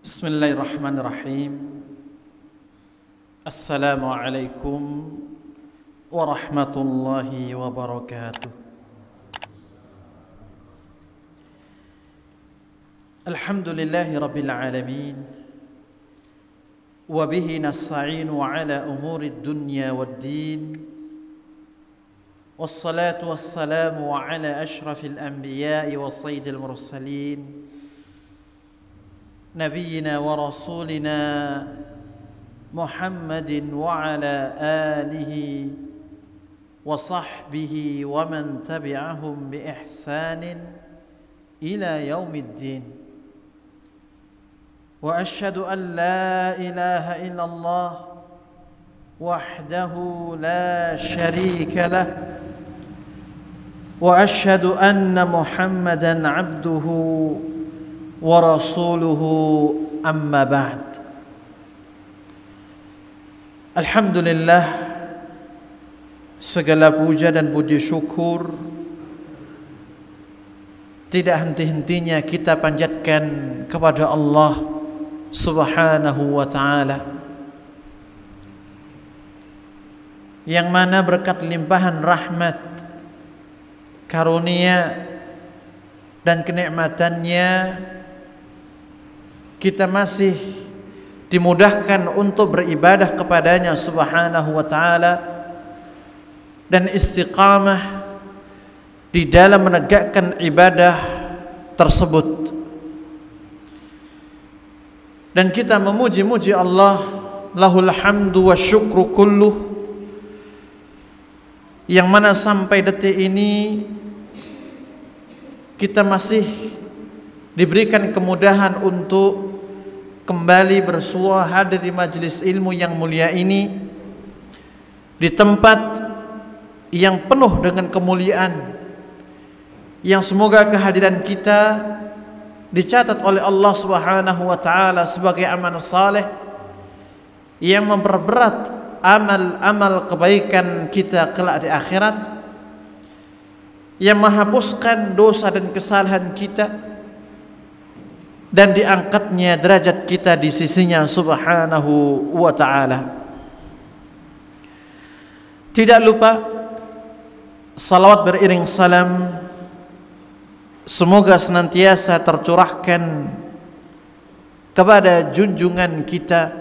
Bismillahirrahmanirrahim. Assalamualaikum warahmatullahi wabarakatuh. Alhamdulillahi rabbil alamin. Wa bihi nasta'inu ala umuri dunya waddin. Wassalatu wassalamu ala ashrafil anbiya'i wa sayyidil mursalin. نبينا ورسولنا محمد وعلى آله وصحبه ومن تبعهم بإحسان إلى يوم الدين وأشهد أن لا إله إلا الله وحده لا شريك له وأشهد أن محمدا عبده wa rasuluhu amma ba'd. Alhamdulillah, segala puja dan puji syukur tidak henti-hentinya kita panjatkan kepada Allah Subhanahu wa ta'ala, yang mana berkat limpahan rahmat, karunia dan kenikmatannya kita masih dimudahkan untuk beribadah kepadanya Subhanahu wa ta'ala dan istiqamah di dalam menegakkan ibadah tersebut. Dan kita memuji-muji Allah, lahul hamdu wa syukru kulluh, yang mana sampai detik ini kita masih diberikan kemudahan untuk kembali bersua hadir di majelis ilmu yang mulia ini, di tempat yang penuh dengan kemuliaan, yang semoga kehadiran kita dicatat oleh Allah Subhanahu wa ta'ala sebagai amal saleh yang memperberat amal-amal kebaikan kita kelak di akhirat, yang menghapuskan dosa dan kesalahan kita dan diangkatnya derajat kita di sisinya Subhanahu wa ta'ala. Tidak lupa salawat beriring salam semoga senantiasa tercurahkan kepada junjungan kita,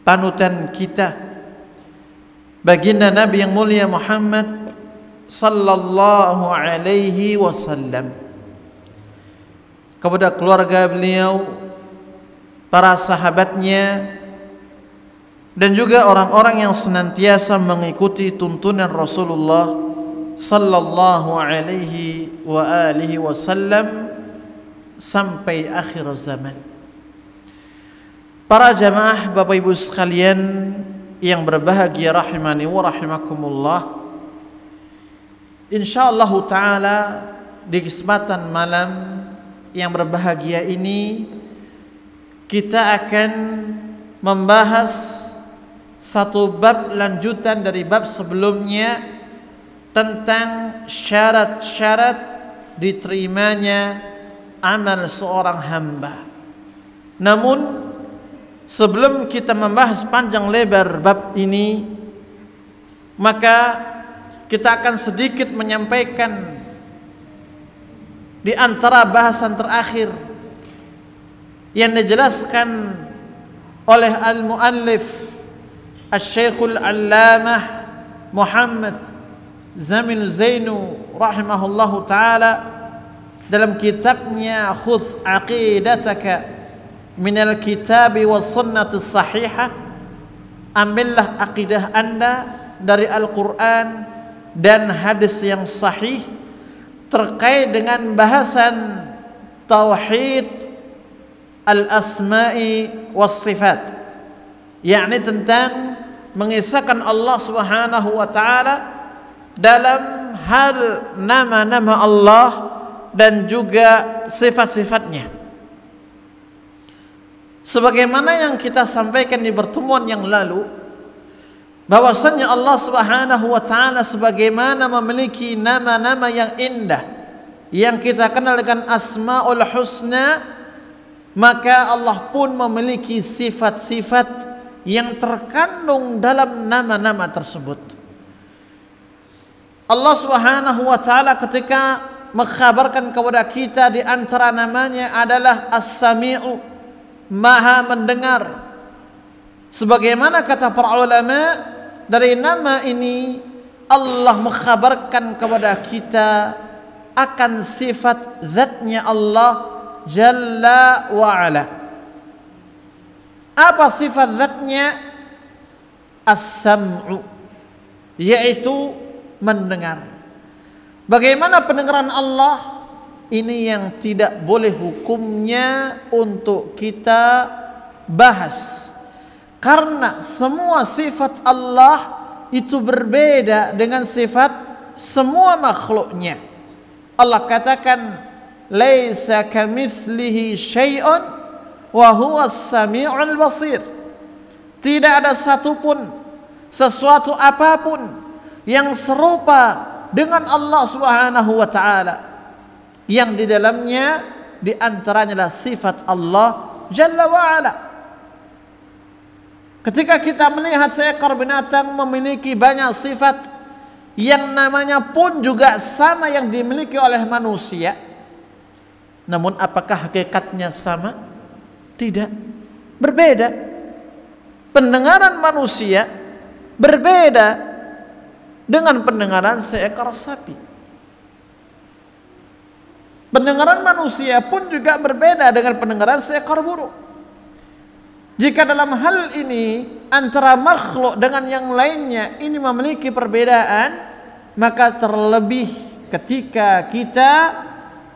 panutan kita, baginda Nabi yang mulia Muhammad sallallahu alaihi wasallam, kepada keluarga beliau, para sahabatnya, dan juga orang-orang yang senantiasa mengikuti tuntunan Rasulullah sallallahu alaihi wa alihi wasallam sampai akhir zaman. Para jamaah Bapak Ibu sekalian yang berbahagia rahimani wa rahimakumullah, insyaallah ta'ala di kesempatan malam yang berbahagia ini kita akan membahas satu bab lanjutan dari bab sebelumnya tentang syarat-syarat diterimanya amal seorang hamba. Namun sebelum kita membahas panjang lebar bab ini, maka kita akan sedikit menyampaikan di antara bahasan terakhir yang dijelaskan oleh al-muallif Asy-Syekhul Allamah Muhammad Zamil Zainu rahimahullahu taala dalam kitabnya Khudh Aqidataka minal Kitabi was Sunnati Shahihah. Ambillah akidah Anda dari Al-Qur'an dan hadis yang sahih terkait dengan bahasan tauhid al-asma'i was sifat, yakni tentang mengisahkan Allah Subhanahu wa ta'ala dalam hal nama-nama Allah dan juga sifat-sifatnya. Sebagaimana yang kita sampaikan di pertemuan yang lalu, bahwasannya Allah Subhanahu wa ta'ala sebagaimana memiliki nama-nama yang indah yang kita kenal dengan Asmaul Husna, maka Allah pun memiliki sifat-sifat yang terkandung dalam nama-nama tersebut. Allah Subhanahu wa taala ketika mengkhabarkan kepada kita di antara namanya adalah As-Sami'u, Maha mendengar. Sebagaimana kata para ulama, dari nama ini Allah mengkhabarkan kepada kita akan sifat zatnya Allah Jalla wa Ala. Apa sifat zatnya? As-Sam'u, yaitu mendengar. Bagaimana pendengaran Allah? Ini yang tidak boleh hukumnya untuk kita bahas, karena semua sifat Allah itu berbeda dengan sifat semua makhluknya. Allah katakan, laisa kamitslihi syai'un wa huwas sami'ul basir. Tidak ada satupun sesuatu apapun yang serupa dengan Allah Subhanahu wa taala, yang di dalamnya di antaranya adalah sifat Allah Jalla wa Ala. Ketika kita melihat seekor binatang memiliki banyak sifat yang namanya pun juga sama yang dimiliki oleh manusia, namun apakah hakikatnya sama? Tidak, berbeda. Pendengaran manusia berbeda dengan pendengaran seekor sapi. Pendengaran manusia pun juga berbeda dengan pendengaran seekor burung. Jika dalam hal ini antara makhluk dengan yang lainnya ini memiliki perbedaan, maka terlebih ketika kita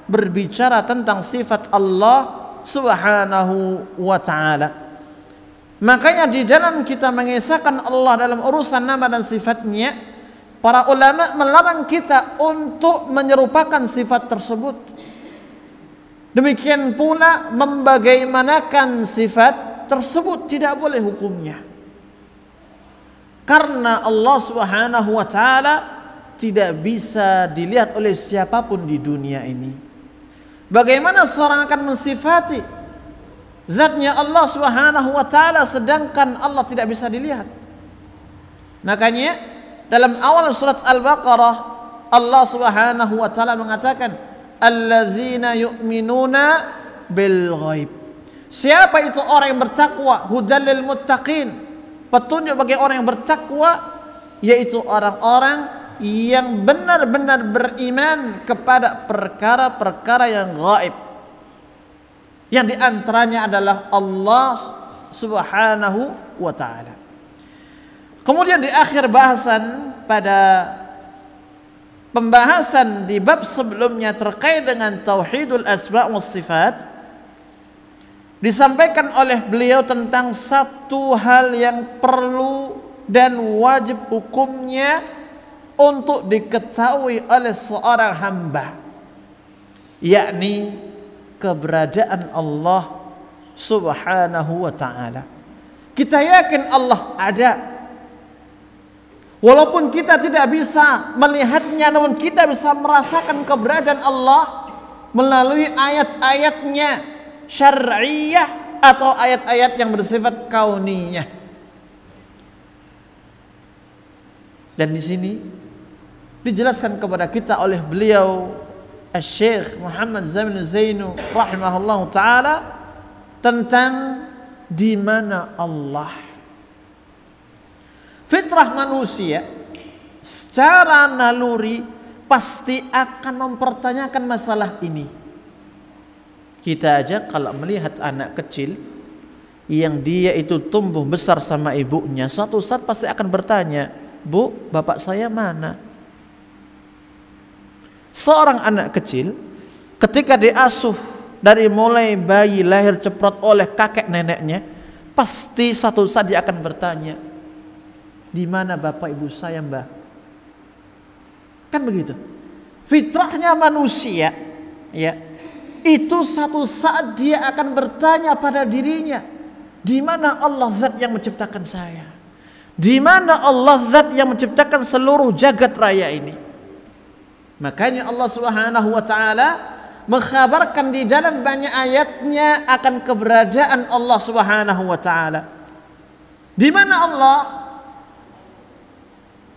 berbicara tentang sifat Allah Subhanahu wa ta'ala. Makanya di dalam kita mengisahkan Allah dalam urusan nama dan sifatnya, para ulama melarang kita untuk menyerupakan sifat tersebut. Demikian pula membagaimanakan sifat tersebut tidak boleh hukumnya. Karena Allah Subhanahu wa taala tidak bisa dilihat oleh siapapun di dunia ini. Bagaimana seorang akan mensifati zatnya Allah Subhanahu wa taala sedangkan Allah tidak bisa dilihat? Makanya dalam awal surat Al-Baqarah Allah Subhanahu wa taala mengatakan, alladzina yu'minuna bil ghaib. Siapa itu orang yang bertakwa? Hudal lil muttaqin, petunjuk bagi orang yang bertakwa, yaitu orang-orang yang benar-benar beriman kepada perkara-perkara yang gaib, yang diantaranya adalah Allah Subhanahu wa ta'ala. Kemudian di akhir bahasan pada pembahasan di bab sebelumnya terkait dengan tauhidul asma' was sifat, disampaikan oleh beliau tentang satu hal yang perlu dan wajib hukumnya untuk diketahui oleh seorang hamba, yakni keberadaan Allah Subhanahu wa ta'ala. Kita yakin Allah ada, walaupun kita tidak bisa melihatnya, namun kita bisa merasakan keberadaan Allah melalui ayat-ayatnya syar'iyah atau ayat-ayat yang bersifat kauniyah. Dan di sini dijelaskan kepada kita oleh beliau Syekh Muhammad Zamin Zainu rahimahullah ta'ala tentang di mana Allah. Fitrah manusia secara naluri pasti akan mempertanyakan masalah ini. Kita aja kalau melihat anak kecil yang dia itu tumbuh besar sama ibunya, suatu saat pasti akan bertanya, "Bu, bapak saya mana?" Seorang anak kecil ketika diasuh dari mulai bayi lahir ceprot oleh kakek neneknya, pasti satu saat dia akan bertanya, "Di mana bapak ibu saya, Mbah?" Kan begitu. Fitrahnya manusia, ya. Itu satu saat dia akan bertanya pada dirinya, di mana Allah zat yang menciptakan saya? Di mana Allah zat yang menciptakan seluruh jagat raya ini? Makanya Allah Subhanahu wa ta'ala mengkhabarkan di dalam banyak ayatnya akan keberadaan Allah Subhanahu wa taala. Di mana Allah?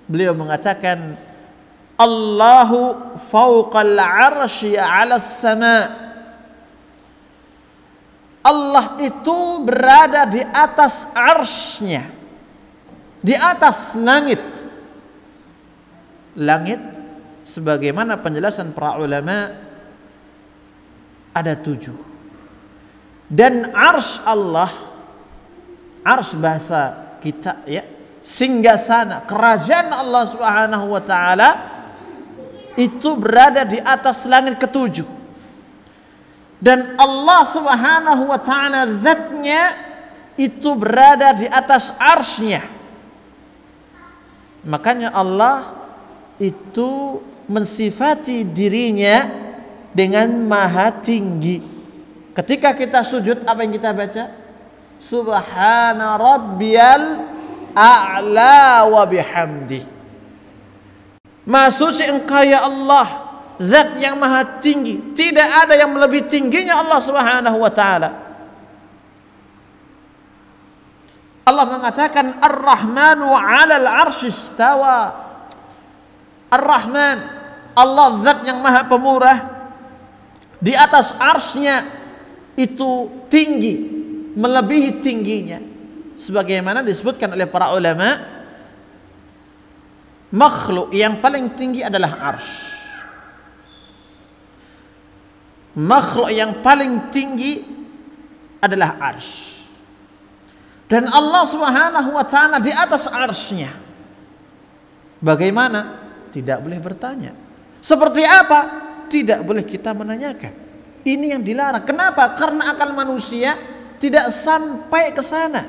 Beliau mengatakan Allahu fawqal 'arsy 'alas sama'. Allah itu berada di atas arsy-Nya, di atas langit. Langit sebagaimana penjelasan para ulama ada 7. Dan arsy Allah, arsy bahasa kita ya, singgasana kerajaan Allah Subhanahu wa taala itu berada di atas langit ke-7. Dan Allah Subhanahu wa taala zatnya itu berada di atas arsy-Nya. Makanya Allah itu mensifati dirinya dengan maha tinggi. Ketika kita sujud, apa yang kita baca? Subhana rabbiyal a'la wa bihamdi. Maha suci Engkau ya Allah, zat yang maha tinggi. Tidak ada yang lebih tingginya Allah Subhanahu wa taala. Allah mengatakan Ar-Rahmanu 'alal 'arsy istawa. Ar-Rahman, Allah zat yang maha pemurah, di atas arsy-Nya itu tinggi, melebihi tingginya. Sebagaimana disebutkan oleh para ulama, makhluk yang paling tinggi adalah arsy. Makhluk yang paling tinggi adalah arsy. Dan Allah Subhanahu wa taala di atas arsy-Nya. Bagaimana? Tidak boleh bertanya. Seperti apa? Tidak boleh kita menanyakan. Ini yang dilarang. Kenapa? Karena akal manusia tidak sampai ke sana.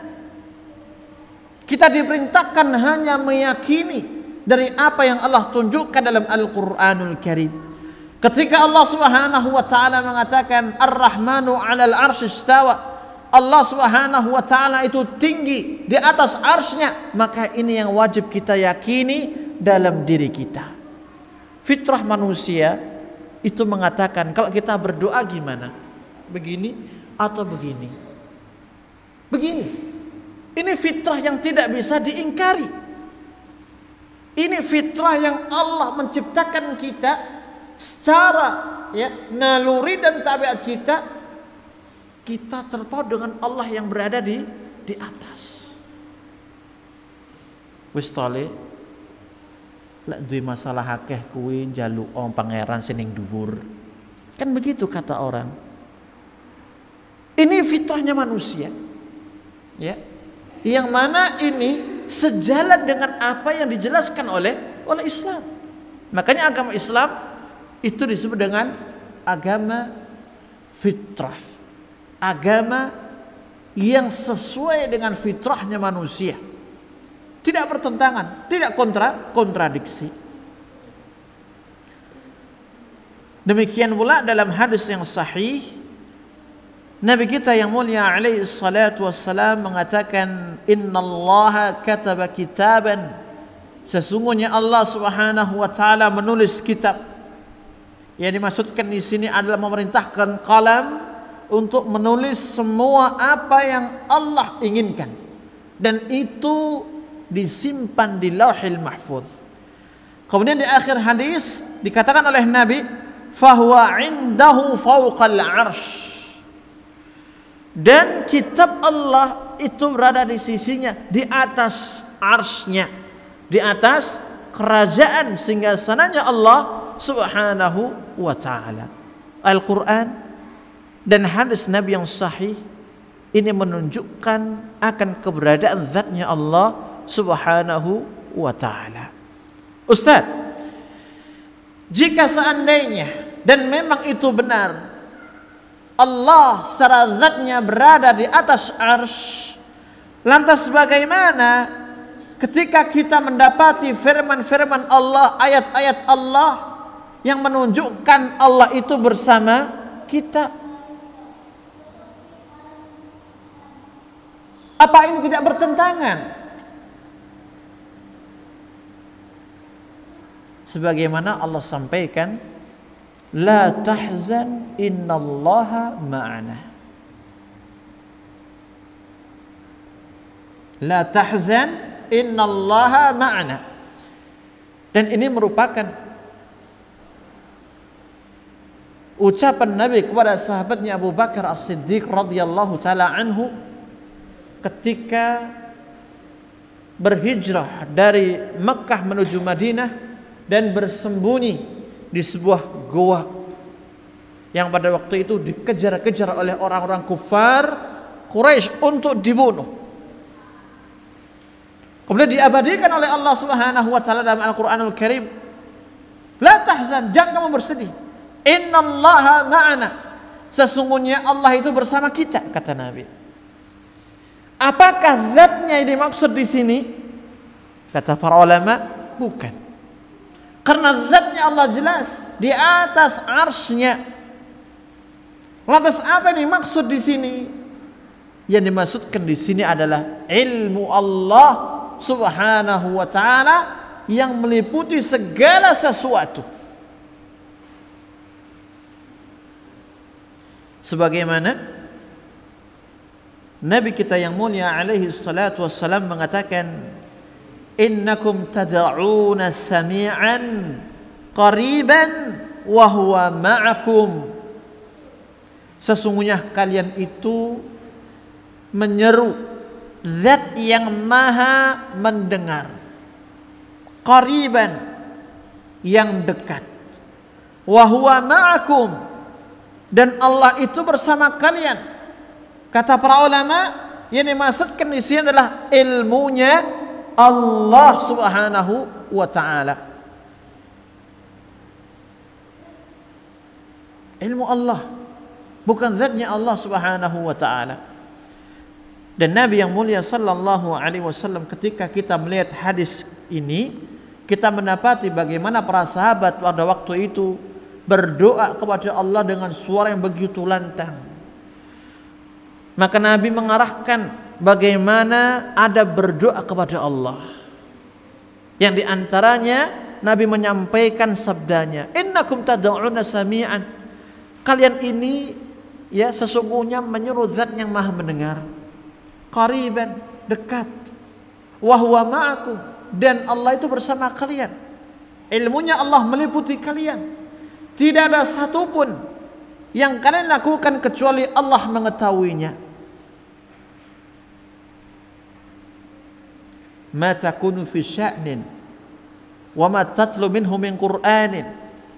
Kita diperintahkan hanya meyakini dari apa yang Allah tunjukkan dalam Al-Qur'anul Karim. Ketika Allah Subhanahu wa taala mengatakan Ar-Rahmanu 'alal 'arsy istawa, Allah Subhanahu wa taala itu tinggi di atas arsy-Nya, maka ini yang wajib kita yakini dalam diri kita. Fitrah manusia itu mengatakan kalau kita berdoa gimana? Begini atau begini? Begini. Ini fitrah yang tidak bisa diingkari. Ini fitrah yang Allah menciptakan kita secara ya, naluri dan tabiat kita. Kita terpaut dengan Allah yang berada di atas. Wis tole lek duwe masalah akeh kuwi njaluk pangeran sing dhuwur. Kan begitu kata orang. Ini fitrahnya manusia. Ya. Yang mana ini sejalan dengan apa yang dijelaskan oleh Islam. Makanya agama Islam itu disebut dengan agama fitrah. Agama yang sesuai dengan fitrahnya manusia. Tidak bertentangan, tidak kontradiksi. Demikian pula dalam hadis yang sahih, Nabi kita yang mulia alaihi salatu wassalam mengatakan, innallaha kataba kitaban, sesungguhnya Allah Subhanahu wa taala menulis kitab. Yang dimaksudkan di sini adalah memerintahkan qalam untuk menulis semua apa yang Allah inginkan, dan itu disimpan di Lauhil Mahfuz. Kemudian di akhir hadis dikatakan oleh Nabi, fahuwa indahu fawqal 'arsy. Dan kitab Allah itu berada di sisinya, di atas arsy-Nya, di atas kerajaan singgasananya Allah Subhanahu wa taala. Al-Qur'an dan hadis Nabi yang sahih ini menunjukkan akan keberadaan zatnya Allah Subhanahu wa ta'ala. Ustaz, jika seandainya dan memang itu benar, Allah secara zatnya berada di atas arsy, lantas bagaimana ketika kita mendapati firman-firman Allah, ayat-ayat Allah yang menunjukkan Allah itu bersama kita? Apa ini tidak bertentangan? Sebagaimana Allah sampaikan La tahzan innallaha ma'ana. La tahzan innallaha ma'ana. Dan ini merupakan ucapan Nabi kepada sahabatnya Abu Bakar As-Siddiq radhiyallahu taala anhu ketika berhijrah dari Mekah menuju Madinah dan bersembunyi di sebuah goa yang pada waktu itu dikejar-kejar oleh orang-orang kufar Quraisy untuk dibunuh. Kemudian diabadikan oleh Allah Subhanahu wa taala dalam Al-Qur'anul Karim. La tahzan, jangan kamu bersedih. Innallaha ma'ana. Sesungguhnya Allah itu bersama kita, kata Nabi. Apakah zatnya yang dimaksud di sini? Kata para ulama, bukan. Karena zatnya Allah jelas di atas arsy-Nya. Lantas apa yang dimaksud di sini? Yang dimaksudkan di sini adalah ilmu Allah Subhanahu wa taala yang meliputi segala sesuatu. Sebagaimana Nabi kita yang mulia alaihi salatu wassalam mengatakan, innakum tad'una sami'an qariban wa huwa ma'akum. Sesungguhnya kalian itu menyeru zat yang maha mendengar, qariban yang dekat, wa huwa ma'akum, dan Allah itu bersama kalian. Kata para ulama, yang dimaksudkan di sini adalah ilmunya Allah Subhanahu wa taala. Ilmu Allah, bukan zatnya Allah Subhanahu wa taala. Dan Nabi yang mulia sallallahu alaihi wasallam ketika kita melihat hadis ini, kita mendapati bagaimana para sahabat pada waktu itu berdoa kepada Allah dengan suara yang begitu lantang. Maka Nabi mengarahkan bagaimana ada berdoa kepada Allah. Yang diantaranya Nabi menyampaikan sabdanya, innakum tad'una sami'an. Kalian ini ya sesungguhnya menyeru zat yang maha mendengar, qariban, dekat, wa huwa ma'akum, dan Allah itu bersama kalian. Ilmunya Allah meliputi kalian. Tidak ada satupun yang kalian lakukan kecuali Allah mengetahuinya. Ma takunu fi sya'nin wa ma tatlu minhu min Qur'anin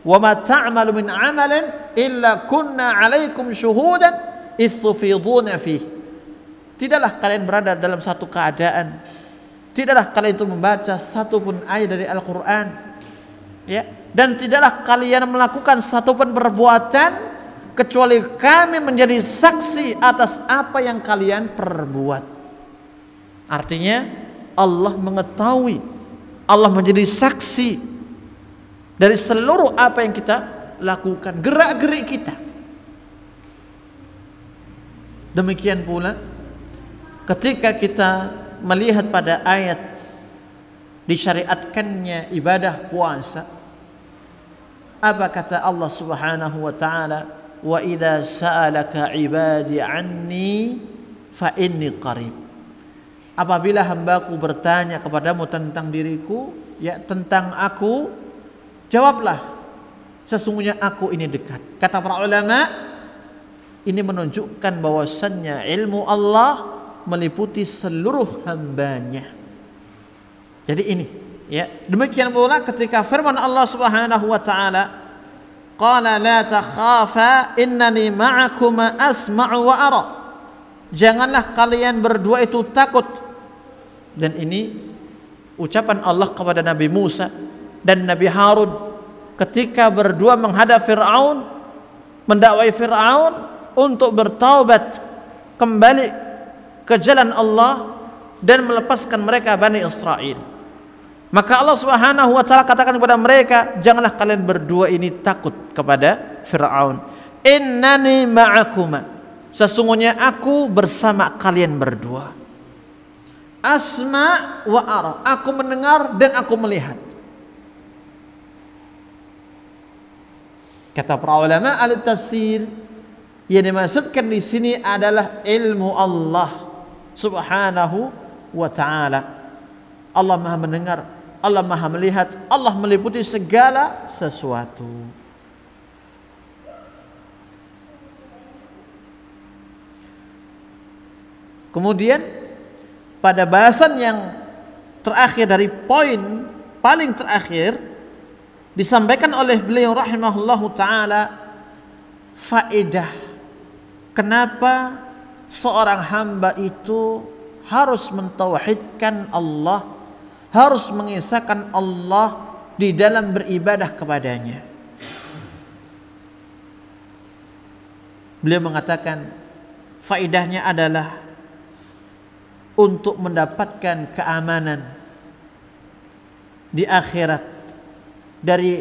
wa ma ta'malu min 'amalin illa kunna 'alaikum syuhudan idh tufiduna fihi. Tidaklah kalian berada dalam satu keadaan, tidaklah kalian itu membaca satupun ayat dari Al-Quran, ya, dan tidaklah kalian melakukan satupun perbuatan kecuali kami menjadi saksi atas apa yang kalian perbuat. Artinya Allah mengetahui, Allah menjadi saksi dari seluruh apa yang kita lakukan, gerak-gerik kita. Demikian pula ketika kita melihat pada ayat disyariatkannya ibadah puasa, apa kata Allah Subhanahu wa taala? Wa idza sa'alaka 'ibadi 'anni fa inni qarib. Apabila hambaku bertanya kepadamu tentang diriku, ya tentang aku, jawablah, sesungguhnya aku ini dekat. Kata para ulama, ini menunjukkan bahwasannya ilmu Allah meliputi seluruh hambanya. Jadi ini, ya, demikian pula ketika firman Allah Subhanahu wa taala, qala la takhafa innani ma'akuma asma'u wa ara. Janganlah kalian berdua itu takut. Dan ini ucapan Allah kepada Nabi Musa dan Nabi Harun ketika berdua menghadap Fir'aun, mendakwai Fir'aun untuk bertaubat kembali ke jalan Allah dan melepaskan mereka Bani Israel. Maka Allah Subhanahu wa taala katakan kepada mereka, janganlah kalian berdua ini takut kepada Fir'aun. Innani ma'akuma, sesungguhnya aku bersama kalian berdua. Asma wa ara, aku mendengar dan aku melihat. Kata para ulama ahli tafsir, yang dimaksudkan di sini adalah ilmu Allah Subhanahu wa ta'ala. Allah Maha mendengar, Allah Maha melihat, Allah meliputi segala sesuatu. Kemudian pada bahasan yang terakhir dari poin paling terakhir disampaikan oleh beliau rahimahullahu ta'ala faedah kenapa seorang hamba itu harus mentauhidkan Allah, harus mengisahkan Allah di dalam beribadah kepadanya. Beliau mengatakan faedahnya adalah untuk mendapatkan keamanan di akhirat dari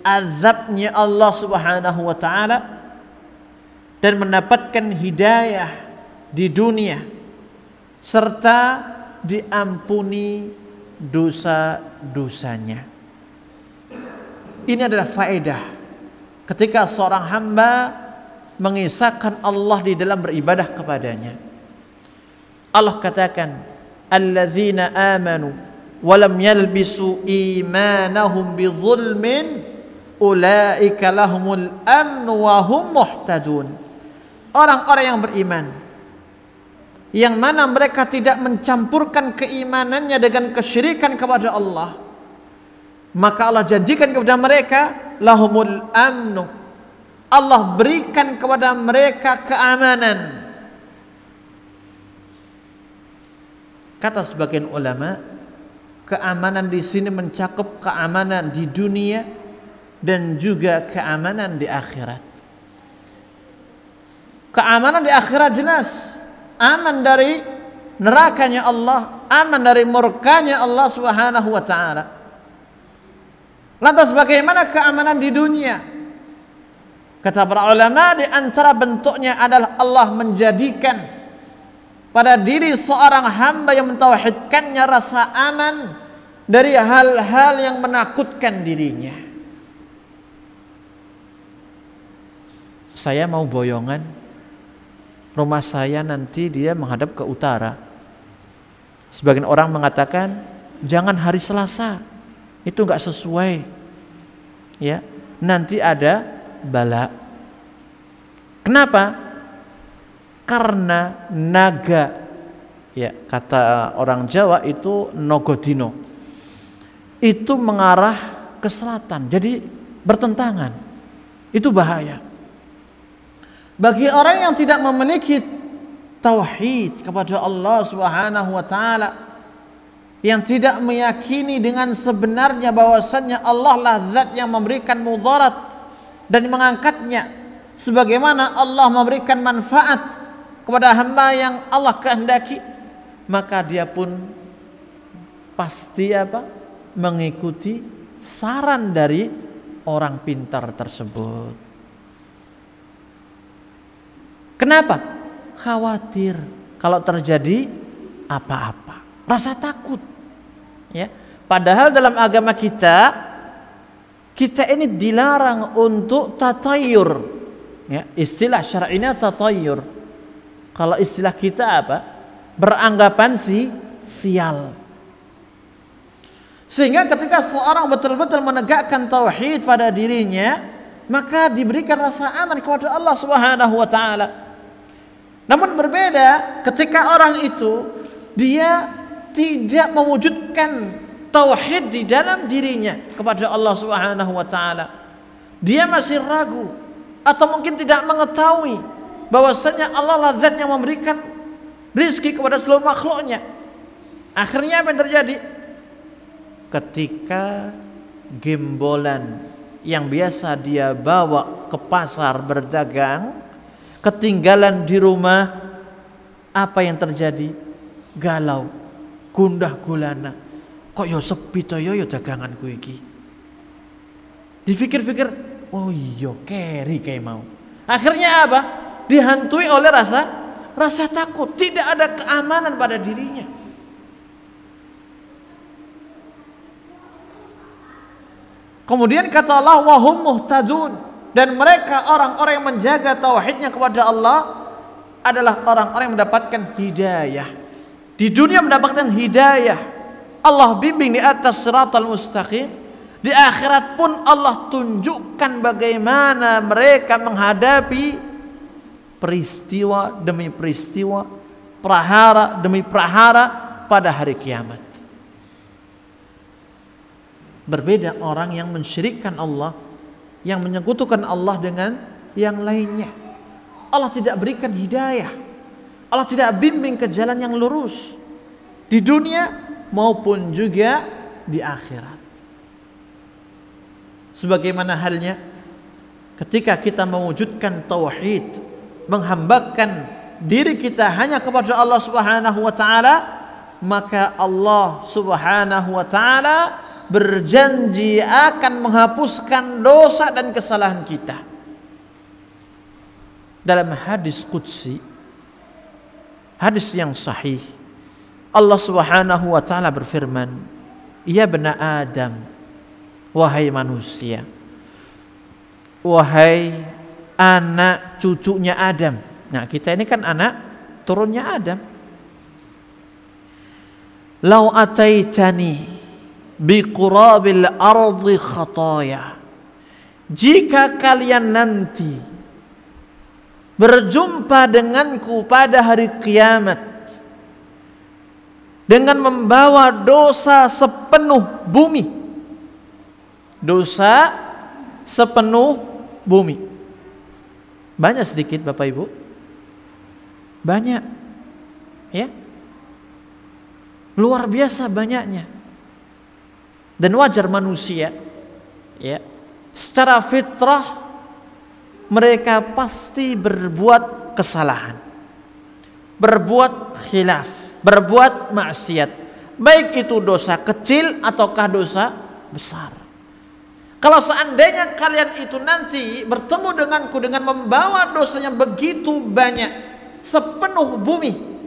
azabnya Allah Subhanahu wa ta'ala, dan mendapatkan hidayah di dunia serta diampuni dosa-dosanya. Ini adalah faedah ketika seorang hamba mengisahkan Allah di dalam beribadah kepadanya. Allah katakan, alladzina amanu walam yalbisu imanahum bidzulmin ulaika lahumul amnu wa hum muhtadun. Orang-orang yang beriman yang mana mereka tidak mencampurkan keimanannya dengan kesyirikan kepada Allah, maka Allah janjikan kepada mereka lahumul amnu, Allah berikan kepada mereka keamanan. Kata sebagian ulama, keamanan di sini mencakup keamanan di dunia dan juga keamanan di akhirat. Keamanan di akhirat jelas, aman dari nerakanya Allah, aman dari murkanya Allah Subhanahu wa ta'ala. Lantas bagaimana keamanan di dunia? Kata para ulama, di antara bentuknya adalah Allah menjadikan pada diri seorang hamba yang mentauhidkannya rasa aman dari hal-hal yang menakutkan dirinya. Saya mau boyongan, rumah saya nanti dia menghadap ke utara. Sebagian orang mengatakan jangan hari Selasa, itu enggak sesuai. Ya, nanti ada bala. Kenapa? Karena naga, ya kata orang Jawa itu nogodino, itu mengarah ke selatan, jadi bertentangan. Itu bahaya. Bagi orang yang tidak memiliki tauhid kepada Allah Subhanahu wa ta'ala, yang tidak meyakini dengan sebenarnya bahwasannya Allah lah zat yang memberikan mudarat dan mengangkatnya, sebagaimana Allah memberikan manfaat kepada hamba yang Allah kehendaki, maka dia pun pasti mengikuti saran dari orang pintar tersebut. Kenapa? Khawatir kalau terjadi apa-apa, rasa takut. Ya, padahal dalam agama kita ini dilarang untuk tatayur. Ya, istilah syar'inya tatayur. Kalau istilah kita apa? Beranggapan sial. Sehingga ketika seorang betul-betul menegakkan tauhid pada dirinya, maka diberikan rasa aman kepada Allah Subhanahu wa ta'ala. Namun berbeda ketika orang itu dia tidak mewujudkan tauhid di dalam dirinya kepada Allah Subhanahu wa ta'ala. Dia masih ragu atau mungkin tidak mengetahui bahwasanya Allah lah zat yang memberikan rizki kepada seluruh makhluknya. Akhirnya apa yang terjadi? Ketika gembolan yang biasa dia bawa ke pasar berdagang ketinggalan di rumah, apa yang terjadi? Galau, gundah gulana. Kok yo sepi to yo daganganku iki. Dipikir-pikir, oh iya keri kayak mau. Akhirnya apa? Dihantui oleh rasa takut, tidak ada keamanan pada dirinya. Kemudian kata Allah, wahum muhtadun, dan mereka orang-orang yang menjaga tauhidnya kepada Allah adalah orang-orang yang mendapatkan hidayah. Di dunia mendapatkan hidayah, Allah bimbing di atas siratal mustaqim. Di akhirat pun Allah tunjukkan bagaimana mereka menghadapi peristiwa demi peristiwa, prahara demi prahara pada hari kiamat. Berbeda orang yang mensyirikkan Allah, yang menyekutukan Allah dengan yang lainnya. Allah tidak berikan hidayah, Allah tidak bimbing ke jalan yang lurus di dunia maupun juga di akhirat. Sebagaimana halnya ketika kita mewujudkan tauhid, menghambakan diri kita hanya kepada Allah Subhanahu wa taala, maka Allah Subhanahu wa taala berjanji akan menghapuskan dosa dan kesalahan kita. Dalam hadis qudsi, hadis yang sahih, Allah Subhanahu wa taala berfirman, "Ya bani Adam, wahai manusia, wahai anak cucunya Adam." Nah, kita ini kan anak turunnya Adam. "Lau ataitani biqurabil ardi khataya." Jika kalian nanti berjumpa denganku pada hari kiamat dengan membawa dosa sepenuh bumi, dosa sepenuh bumi. Banyak sedikit Bapak Ibu? Banyak, ya, luar biasa banyaknya. Dan wajar manusia, ya, secara fitrah mereka pasti berbuat kesalahan, berbuat khilaf, berbuat maksiat, baik itu dosa kecil ataukah dosa besar. Kalau seandainya kalian itu nanti bertemu denganku dengan membawa dosa yang begitu banyak, sepenuh bumi,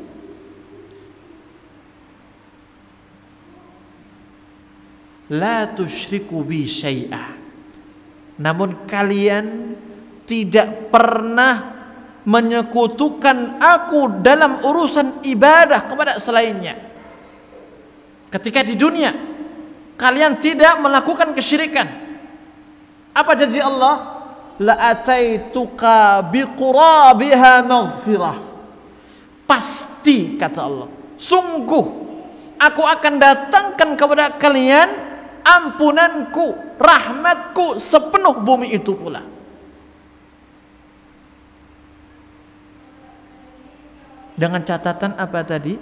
la tusyriku bi syai'ah, namun kalian tidak pernah menyekutukan aku dalam urusan ibadah kepada selainnya. Ketika di dunia kalian tidak melakukan kesyirikan, apa janji Allah? La ataituka biqurabiha maghfirah. Pasti, kata Allah, sungguh aku akan datangkan kepada kalian ampunanku, rahmatku sepenuh bumi itu pula. Dengan catatan apa tadi?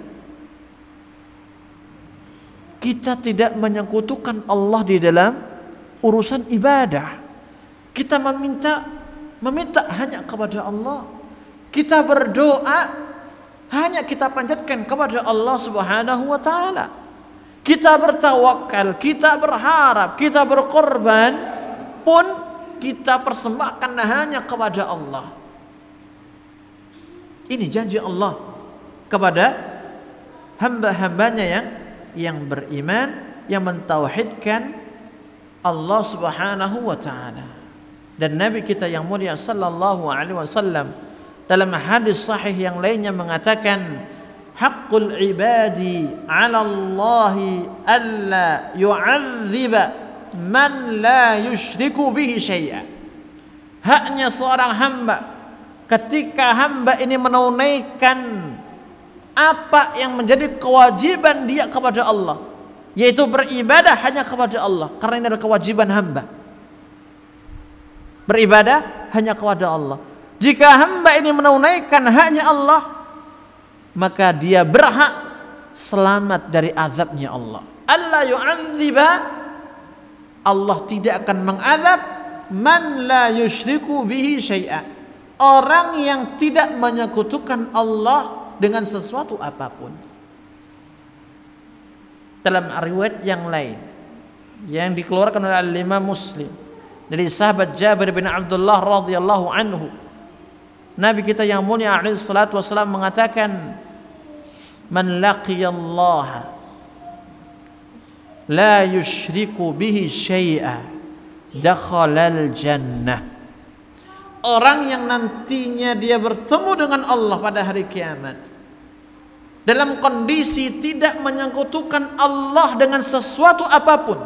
Kita tidak menyekutukan Allah di dalam urusan ibadah. Kita meminta hanya kepada Allah. Kita berdoa hanya kita panjatkan kepada Allah Subhanahu wa taala. Kita bertawakal, kita berharap, kita berkorban pun kita persembahkan hanya kepada Allah. Ini janji Allah kepada hamba-hambanya yang beriman, yang mentauhidkan Allah Subhanahu wa taala. Dan Nabi kita yang mulia sallallahu alaihi wasallam dalam hadis sahih yang lainnya mengatakan, haqqul ibadi 'ala Allah alla yu'adziba man la yusyriku bihi syai'a. Haknya seorang hamba ketika hamba ini menunaikan apa yang menjadi kewajiban dia kepada Allah, yaitu beribadah hanya kepada Allah, karena ini adalah kewajiban hamba. Beribadah hanya kepada Allah. Jika hamba ini menunaikan haknya Allah, maka dia berhak selamat dari azabnya Allah. Allah yu'adziba, Allah tidak akan mengazab man la yusyriku bihi syai'a, orang yang tidak menyekutukan Allah dengan sesuatu apapun. Dalam riwayat yang lain yang dikeluarkan oleh Imam Muslim dari sahabat Jabir bin Abdullah radhiyallahu anhu, Nabi kita yang mulia alaihi salatu wasallam mengatakan, man laqiyallaha la yusyriku bihi syai'a dakhalal jannah. orang yang nantinya dia bertemu dengan Allah pada hari kiamat dalam kondisi tidak menyekutukan Allah dengan sesuatu apapun.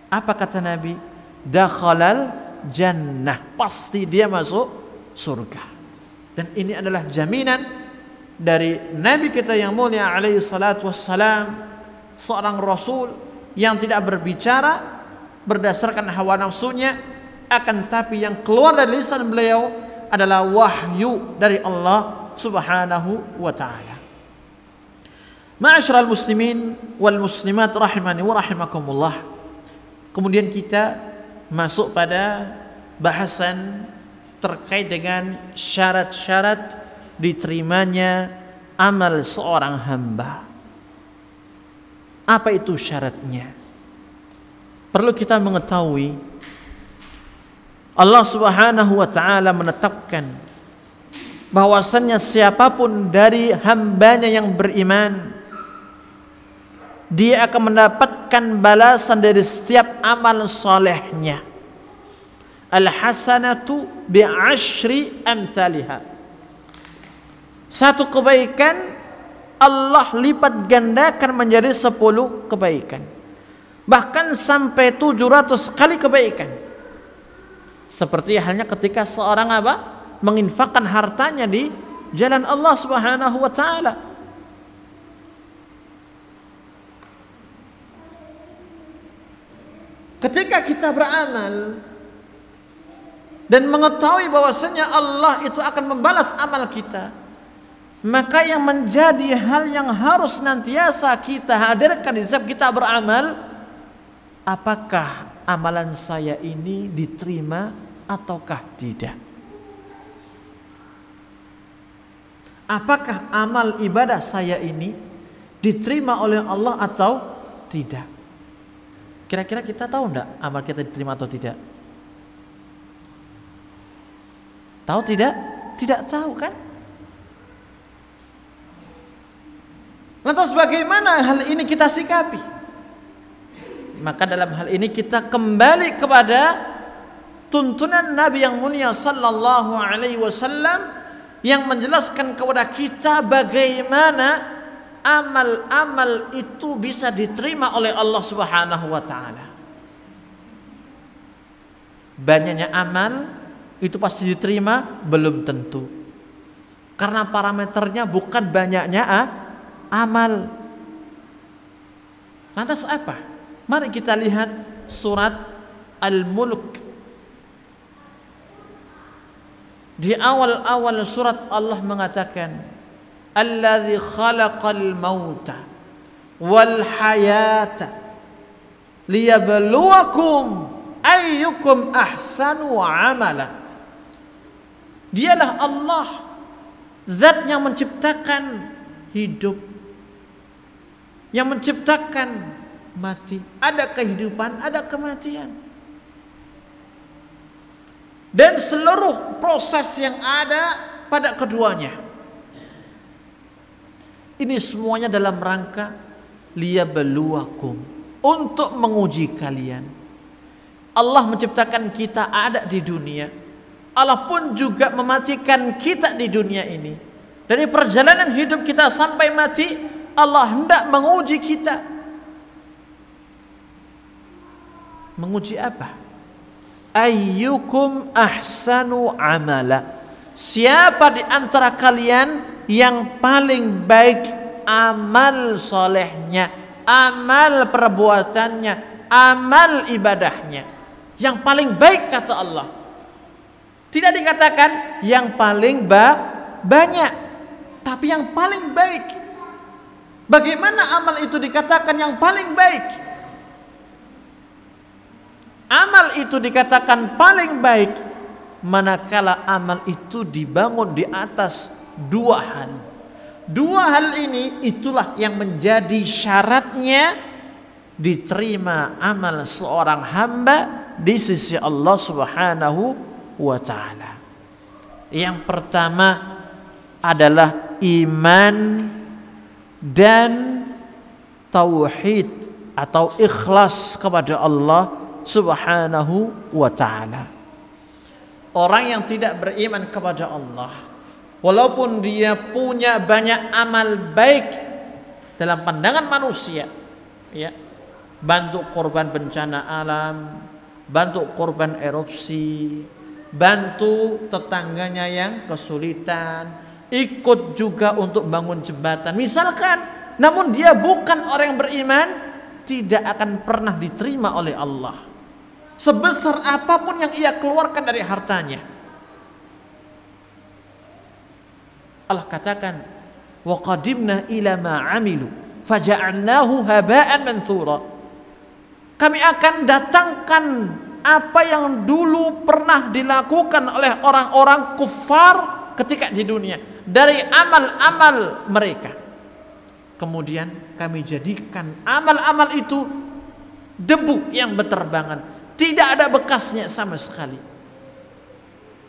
Apa kata Nabi? Dakhalal jannah, pasti dia masuk surga. Dan ini adalah jaminan dari Nabi kita yang mulia alaihi salatu wassalam, seorang Rasul yang tidak berbicara berdasarkan hawa nafsunya, akan tapi yang keluar dari lisan beliau adalah wahyu dari Allah subhanahu wa ta'ala. Ma'asyiral muslimin wal muslimat rahimani wa rahimakumullah. Kemudian kita masuk pada bahasan terkait dengan syarat-syarat diterimanya amal seorang hamba. Apa itu syaratnya? Perlu kita mengetahui Allah subhanahu wa ta'ala menetapkan bahwasannya siapapun dari hambanya yang beriman, dia akan mendapatkan balasan dari setiap amal solehnya. Al-hasanatu bi'ashri amthaliha. Satu kebaikan Allah lipat gandakan menjadi 10 kebaikan. Bahkan sampai 700 kali kebaikan. Seperti halnya ketika seorang menginfakkan hartanya di jalan Allah subhanahu wa ta'ala. Ketika kita beramal dan mengetahui bahwasanya Allah itu akan membalas amal kita, maka yang menjadi hal yang harus nantiasa kita hadirkan di setiap kita beramal, apakah amalan saya ini diterima ataukah tidak? Apakah amal ibadah saya ini diterima oleh Allah atau tidak? Kira-kira kita tahu enggak amal kita diterima atau tidak? Tahu tidak? Tidak tahu kan? Lantas bagaimana hal ini kita sikapi? Maka dalam hal ini kita kembali kepada tuntunan Nabi yang mulia sallallahu alaihi wasallam yang menjelaskan kepada kita bagaimana amal-amal itu bisa diterima oleh Allah subhanahu wa ta'ala. Banyaknya amal itu pasti diterima? Belum tentu. Karena parameternya bukan banyaknya amal. Lantas apa? Mari kita lihat surat Al-Mulk. Di awal-awal surat Allah mengatakan, Alladzi khalaqal mauta wal hayata liyabluwakum ayyukum ahsanu amala. Dialah Allah, zat yang menciptakan hidup, yang menciptakan mati. Ada kehidupan, ada kematian. Dan seluruh proses yang ada pada keduanya. Ini semuanya dalam rangka liyabluwakum, untuk menguji kalian. Allah menciptakan kita ada di dunia. Allah pun juga mematikan kita di dunia ini. Dari perjalanan hidup kita sampai mati, Allah hendak menguji kita. Menguji apa? Ayyukum ahsanu amala. Siapa di antara kalian yang paling baik amal solehnya, amal perbuatannya, amal ibadahnya. Yang paling baik kata Allah. Tidak dikatakan yang paling banyak, tapi yang paling baik. Bagaimana amal itu dikatakan yang paling baik? Amal itu dikatakan paling baik manakala amal itu dibangun di atas dua hal. Dua hal ini itulah yang menjadi syaratnya diterima amal seorang hamba di sisi Allah Subhanahu wa ta'ala. Yang pertama adalah iman dan tauhid atau ikhlas kepada Allah Subhanahu wa ta'ala. orang yang tidak beriman kepada Allah, walaupun dia punya banyak amal baik dalam pandangan manusia, ya, bantu korban bencana alam, bantu korban erupsi, bantu tetangganya yang kesulitan, ikut juga untuk bangun jembatan misalkan, namun dia bukan orang yang beriman, tidak akan pernah diterima oleh Allah sebesar apapun yang ia keluarkan dari hartanya. Allah katakan, wa qadimna ila ma amilu faja'alnahu haba'an manthura. Kami akan datangkan apa yang dulu pernah dilakukan oleh orang-orang kufar ketika di dunia dari amal-amal mereka. Kemudian kami jadikan amal-amal itu debu yang berterbangan, tidak ada bekasnya sama sekali.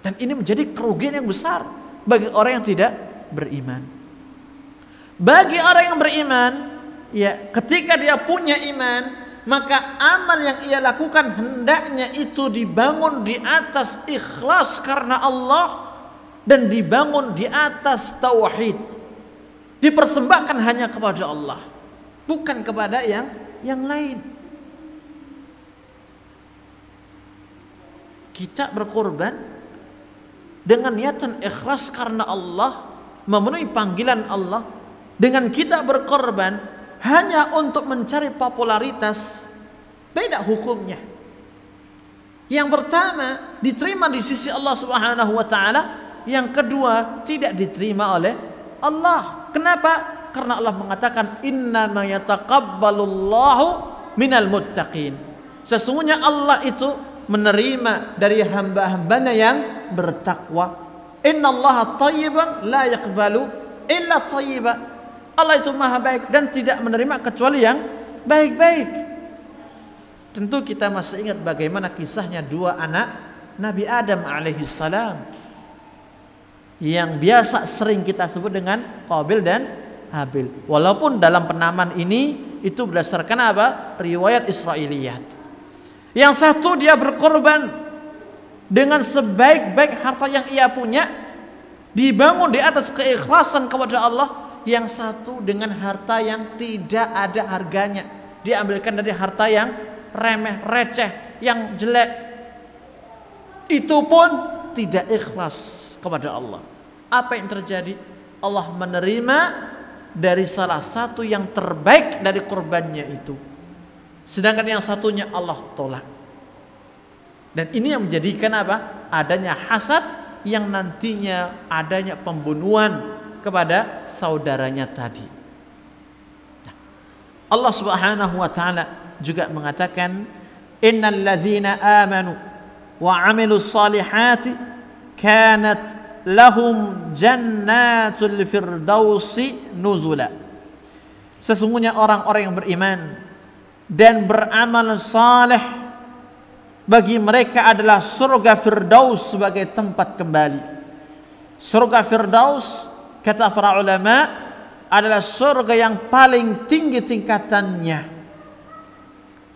Dan ini menjadi kerugian yang besar bagi orang yang tidak beriman. Bagi orang yang beriman, ya, ketika dia punya iman, maka amal yang ia lakukan hendaknya itu dibangun di atas ikhlas karena Allah dan dibangun di atas tauhid. Dipersembahkan hanya kepada Allah, bukan kepada yang lain. Kita berkorban dengan niatan ikhlas karena Allah, memenuhi panggilan Allah. Dengan kita berkorban hanya untuk mencari popularitas, beda hukumnya. Yang pertama diterima di sisi Allah Subhanahu wa taala, yang kedua tidak diterima oleh Allah. Kenapa? Karena Allah mengatakan innama yataqabbalullahu minal muttaqin. Sesungguhnya Allah itu menerima dari hamba-hambanya yang bertakwa. Innallaha thayyiban la yaqbalu illa thayyiba. Allah itu maha baik dan tidak menerima kecuali yang baik-baik. Tentu kita masih ingat bagaimana kisahnya dua anak Nabi Adam alaihissalam yang biasa sering kita sebut dengan Qabil dan Habil. Walaupun dalam penamaan ini itu berdasarkan apa? Riwayat Israiliyat. Yang satu dia berkorban dengan sebaik-baik harta yang ia punya, dibangun di atas keikhlasan kepada Allah. Yang satu dengan harta yang tidak ada harganya, diambilkan dari harta yang remeh, receh, yang jelek. Itu pun tidak ikhlas kepada Allah. Apa yang terjadi? Allah menerima dari salah satu yang terbaik dari korbannya itu, sedangkan yang satunya Allah tolak. Dan ini yang menjadikan apa? Adanya hasad, yang nantinya adanya pembunuhan kepada saudaranya tadi. Nah, Allah Subhanahu wa taala juga mengatakan, innal ladzina amanu wa 'amilus solihati kanat lahum jannatul firdausi nuzula. Sesungguhnya orang-orang yang beriman dan beramal saleh, bagi mereka adalah surga firdaus sebagai tempat kembali. Surga firdaus, kata para ulama, adalah surga yang paling tinggi tingkatannya.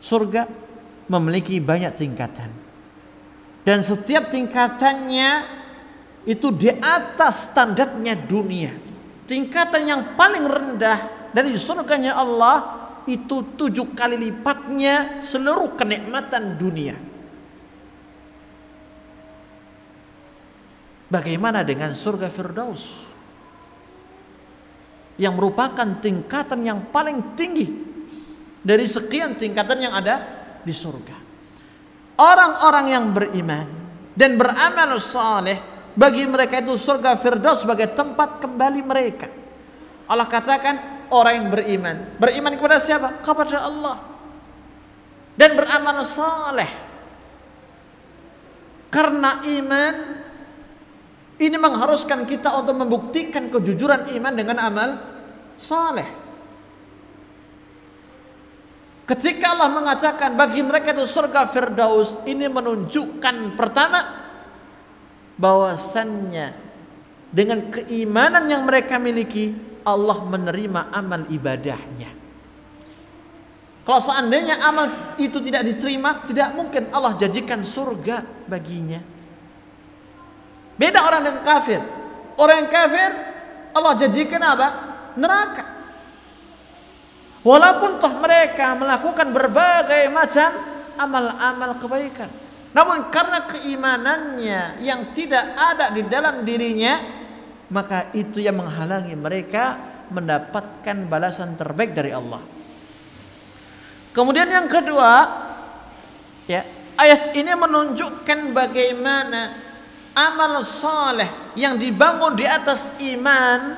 Surga memiliki banyak tingkatan, dan setiap tingkatannya itu di atas standarnya dunia. Tingkatan yang paling rendah dari surganya Allah itu 7 kali lipatnya seluruh kenikmatan dunia. Bagaimana dengan surga Firdaus yang merupakan tingkatan yang paling tinggi dari sekian tingkatan yang ada di surga? Orang-orang yang beriman dan beramal saleh, bagi mereka itu surga Firdaus sebagai tempat kembali mereka. Allah katakan orang yang beriman kepada siapa? Kepada Allah, dan beramal saleh. Karena iman ini mengharuskan kita untuk membuktikan kejujuran iman dengan amal saleh. Ketika Allah mengatakan bagi mereka itu surga Firdaus, ini menunjukkan pertama bahwasannya dengan keimanan yang mereka miliki, Allah menerima amal ibadahnya. Kalau seandainya amal itu tidak diterima, tidak mungkin Allah jadikan surga baginya. Beda orang dengan kafir. Orang yang kafir Allah janjikan apa? Neraka. Walaupun toh mereka melakukan berbagai macam amal-amal kebaikan, namun karena keimanannya yang tidak ada di dalam dirinya, maka itu yang menghalangi mereka mendapatkan balasan terbaik dari Allah. Kemudian yang kedua, ya, ayat ini menunjukkan bagaimana amal saleh yang dibangun di atas iman,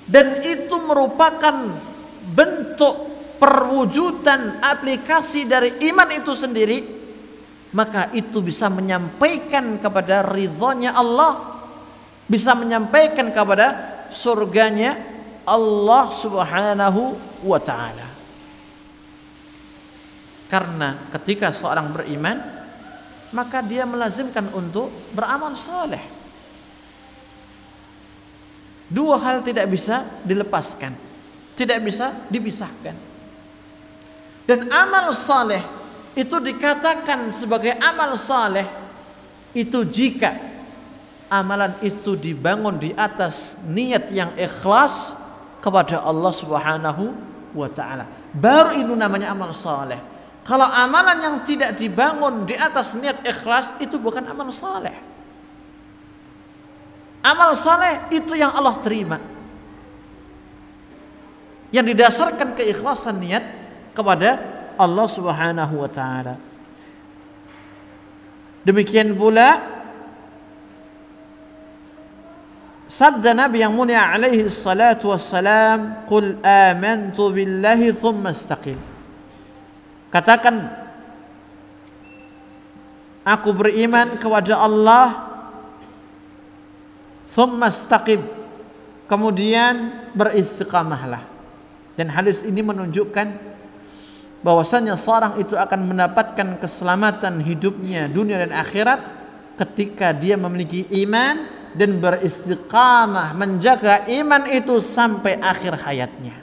dan itu merupakan bentuk perwujudan aplikasi dari iman itu sendiri, maka itu bisa menyampaikan kepada ridhonya Allah, bisa menyampaikan kepada surganya Allah subhanahu wa ta'ala. Karena ketika seorang beriman, maka dia melazimkan untuk beramal saleh. Dua hal tidak bisa dilepaskan, tidak bisa dipisahkan. Dan amal saleh itu dikatakan sebagai amal saleh itu jika amalan itu dibangun di atas niat yang ikhlas kepada Allah subhanahu wa ta'ala. Baru itu namanya amal saleh. Kalau amalan yang tidak dibangun di atas niat ikhlas, itu bukan amal saleh. Amal saleh itu yang Allah terima, yang didasarkan keikhlasan niat kepada Allah subhanahu wa ta'ala. Demikian pula sabda Nabi yang mulia alaihi salatu wassalam, qul amantu billahi thumma istaqim. Katakan, aku beriman kepada Allah, thumma istaqim, kemudian beristiqamahlah. Dan hadis ini menunjukkan bahwasanya seorang itu akan mendapatkan keselamatan hidupnya dunia dan akhirat ketika dia memiliki iman dan beristiqamah menjaga iman itu sampai akhir hayatnya.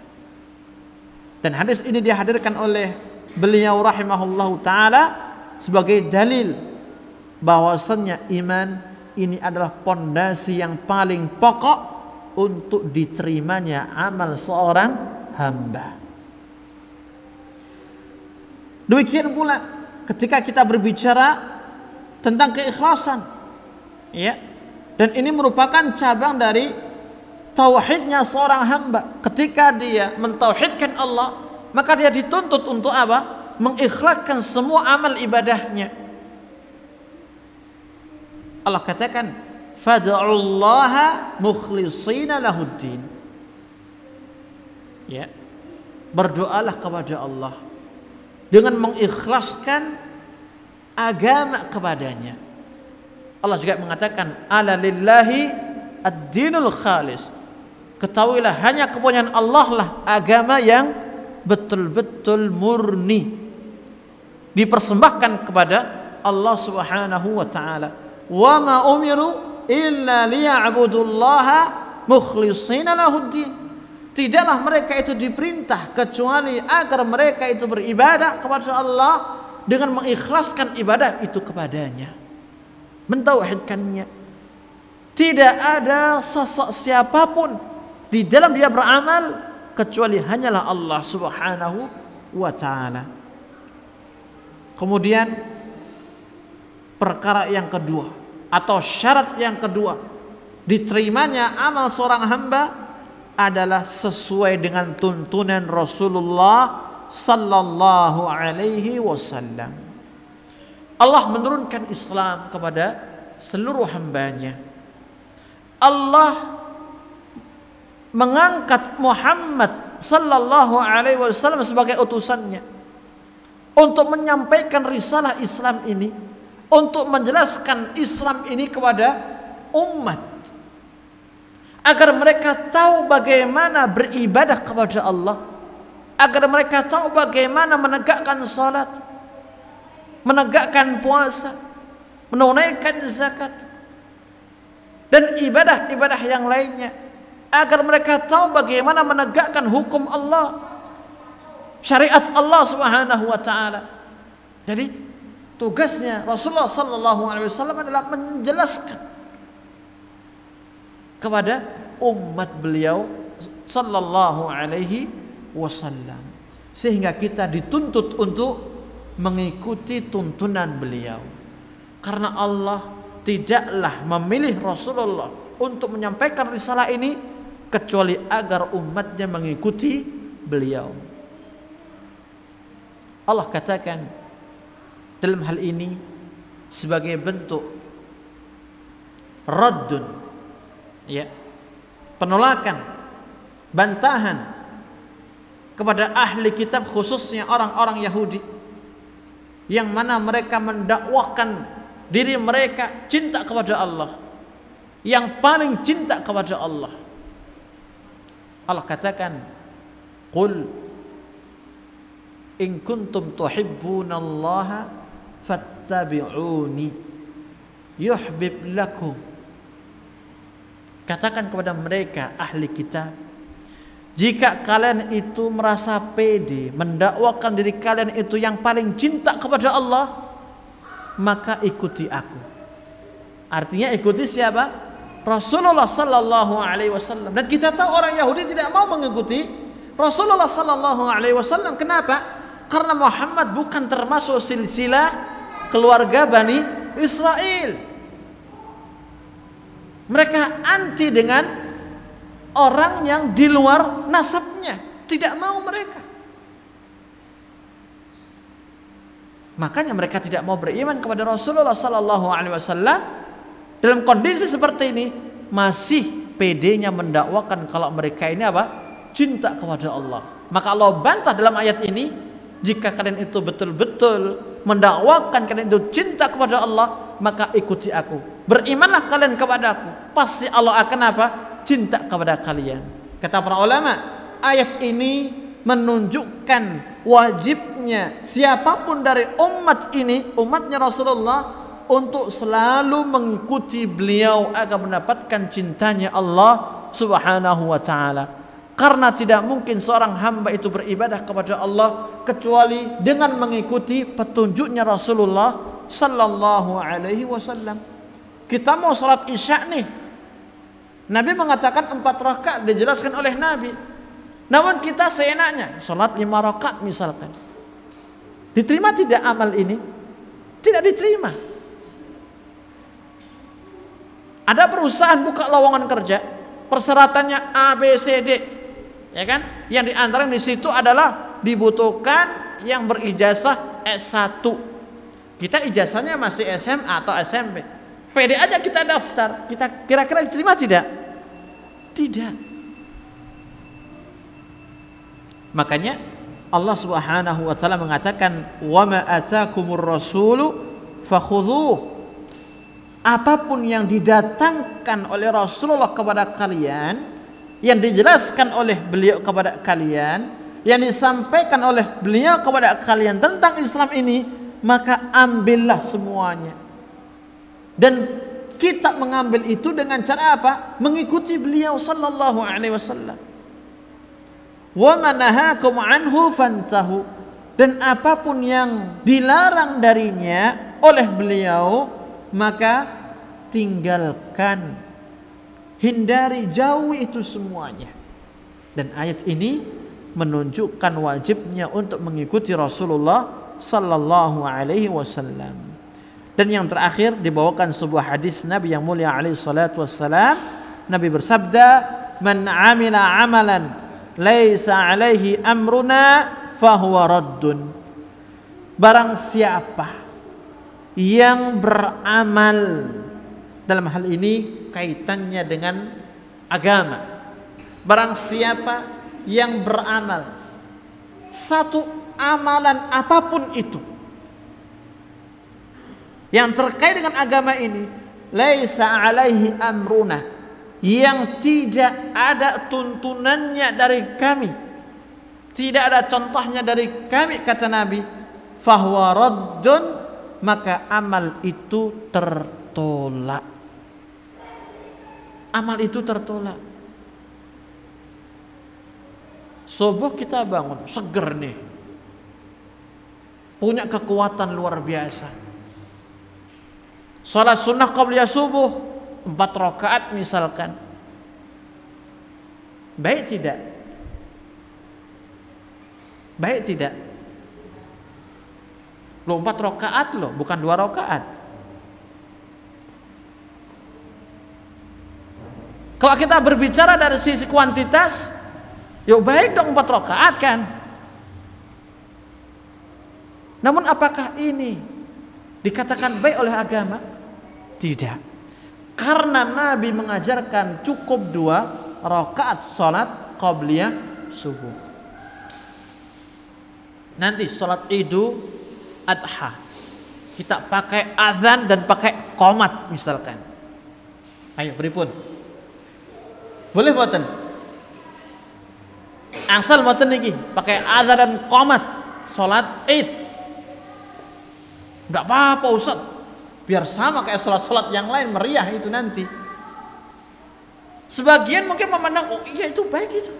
Dan hadis ini dihadirkan oleh beliau rahimahullahu ta'ala sebagai dalil bahwasannya iman ini adalah pondasi yang paling pokok untuk diterimanya amal seorang hamba. Demikian pula ketika kita berbicara tentang keikhlasan, ya, dan ini merupakan cabang dari tauhidnya seorang hamba. Ketika dia mentauhidkan Allah, maka dia dituntut untuk apa? Mengikhlaskan semua amal ibadahnya. Allah katakan, fad'ullaha mukhlishina lahuddin. Ya. Berdoalah kepada Allah dengan mengikhlaskan agama kepadanya. Allah juga mengatakan, ala lillahi ad-dinul khalis. Ketahuilah hanya kepunyaan Allah lah agama yang betul-betul murni, dipersembahkan kepada Allah subhanahu wa ta'ala. Wa ma umiru illa liya'budullaha mukhlishina lahuddin. Tidaklah mereka itu diperintah kecuali agar mereka itu beribadah kepada Allah dengan mengikhlaskan ibadah itu kepadanya, mentauhidkannya. Tidak ada sosok siapapun di dalam dia beramal kecuali hanyalah Allah subhanahu wa ta'ala. Kemudian perkara yang kedua atau syarat yang kedua diterimanya amal seorang hamba adalah sesuai dengan tuntunan Rasulullah sallallahu alaihi wasallam. Allah menurunkan Islam kepada seluruh hambanya. Allah mengangkat Muhammad sallallahu alaihi wasallam sebagai utusannya untuk menyampaikan risalah Islam ini, untuk menjelaskan Islam ini kepada umat agar mereka tahu bagaimana beribadah kepada Allah, agar mereka tahu bagaimana menegakkan salat, menegakkan puasa, menunaikan zakat dan ibadah-ibadah yang lainnya, agar mereka tahu bagaimana menegakkan hukum Allah, syariat Allah subhanahu wa ta'ala. Jadi tugasnya Rasulullah sallallahu alaihi wasallam adalah menjelaskan kepada umat beliau sallallahu alaihi wasallam, sehingga kita dituntut untuk mengikuti tuntunan beliau, karena Allah tidaklah memilih Rasulullah untuk menyampaikan risalah ini kecuali agar umatnya mengikuti beliau. Allah katakan dalam hal ini sebagai bentuk raddun, ya, penolakan, bantahan kepada ahli kitab, khususnya orang-orang Yahudi yang mana mereka mendakwakan diri mereka cinta kepada Allah, yang paling cinta kepada Allah. Allah katakan, qul in kuntum tuhibbunallaha fattabi'uni yuhbib lakum. Katakan kepada mereka ahli kitab, jika kalian itu merasa pede mendakwakan diri kalian itu yang paling cinta kepada Allah, maka ikuti aku. Artinya ikuti siapa? Rasulullah sallallahu alaihi wasallam. Dan kita tahu orang Yahudi tidak mau mengikuti Rasulullah sallallahu alaihi wasallam. Kenapa? Karena Muhammad bukan termasuk silsilah keluarga Bani Israel. Mereka anti dengan orang yang di luar nasabnya, tidak mau mereka. Makanya mereka tidak mau beriman kepada Rasulullah sallallahu alaihi wasallam. Dalam kondisi seperti ini masih pedenya mendakwakan kalau mereka ini apa? Cinta kepada Allah. Maka Allah bantah dalam ayat ini, jika kalian itu betul-betul mendakwakan kalian itu cinta kepada Allah, maka ikuti aku. Berimanlah kalian kepada aku. Pasti Allah akan apa? Cinta kepada kalian. Kata para ulama, ayat ini menunjukkan wajibnya siapapun dari umat ini, umatnya Rasulullah, untuk selalu mengikuti beliau agar mendapatkan cintanya Allah subhanahu wa ta'ala. Karena tidak mungkin seorang hamba itu beribadah kepada Allah kecuali dengan mengikuti petunjuknya Rasulullah sallallahu alaihi wasallam. Kita mau salat isya nih, Nabi mengatakan 4 rakaat, dijelaskan oleh Nabi. Namun kita seenaknya salat 5 rakaat misalkan. Diterima tidak amal ini? Tidak diterima. Ada perusahaan buka lowongan kerja, persyaratannya A, B, C, D, ya kan? Yang diantara di situ adalah dibutuhkan yang berijazah S1. Kita ijazahnya masih SMA atau SMP. Pede aja kita daftar. Kita kira-kira diterima tidak? Tidak. Makanya Allah Subhanahu wa taala mengatakan, "Wa ma ataakumur rasulu fakhudhuh." Apapun yang didatangkan oleh Rasulullah kepada kalian, yang dijelaskan oleh beliau kepada kalian, yang disampaikan oleh beliau kepada kalian tentang Islam ini, maka ambillah semuanya. Dan kita mengambil itu dengan cara apa? Mengikuti beliau sallallahu alaihi wasallam. Wa manahakum anhu fantahu. Dan apapun yang dilarang darinya oleh beliau, maka tinggalkan, hindari, jauhi itu semuanya. Dan ayat ini menunjukkan wajibnya untuk mengikuti Rasulullah sallallahu alaihi wasallam. Dan yang terakhir dibawakan sebuah hadis Nabi yang mulia alaihi salatu wassalam. Nabi bersabda, "Man 'amila 'amalan laisa 'alaihi amruna fahuwa raddun." Barang siapa yang beramal, dalam hal ini kaitannya dengan agama, barang siapa yang beramal satu amalan apapun itu yang terkait dengan agama ini, laisa alaihi amruna, yang tidak ada tuntunannya dari kami, tidak ada contohnya dari kami, kata Nabi, fahuwa raddun, maka amal itu tertolak. Amal itu tertolak. Subuh kita bangun, seger nih, punya kekuatan luar biasa. Salat sunnah qabliyah subuh 4 rakaat misalkan. Baik tidak? Baik tidak? Lo 4 rakaat loh, bukan 2 rakaat. Kalau kita berbicara dari sisi kuantitas, yuk baik dong 4 rakaat kan. Namun apakah ini dikatakan baik oleh agama? Tidak. Karena Nabi mengajarkan cukup 2 rakaat salat qabliyah subuh. Nanti salat Idul Adha kita pakai azan dan pakai qomat misalkan. Ayo pripun? Boleh mboten? Angsal mboten niki pakai azan dan qomat salat Id. Enggak apa-apa Ustaz. Biar sama kayak salat-salat yang lain, meriah itu nanti. Sebagian mungkin memandang, oh iya itu baik itu.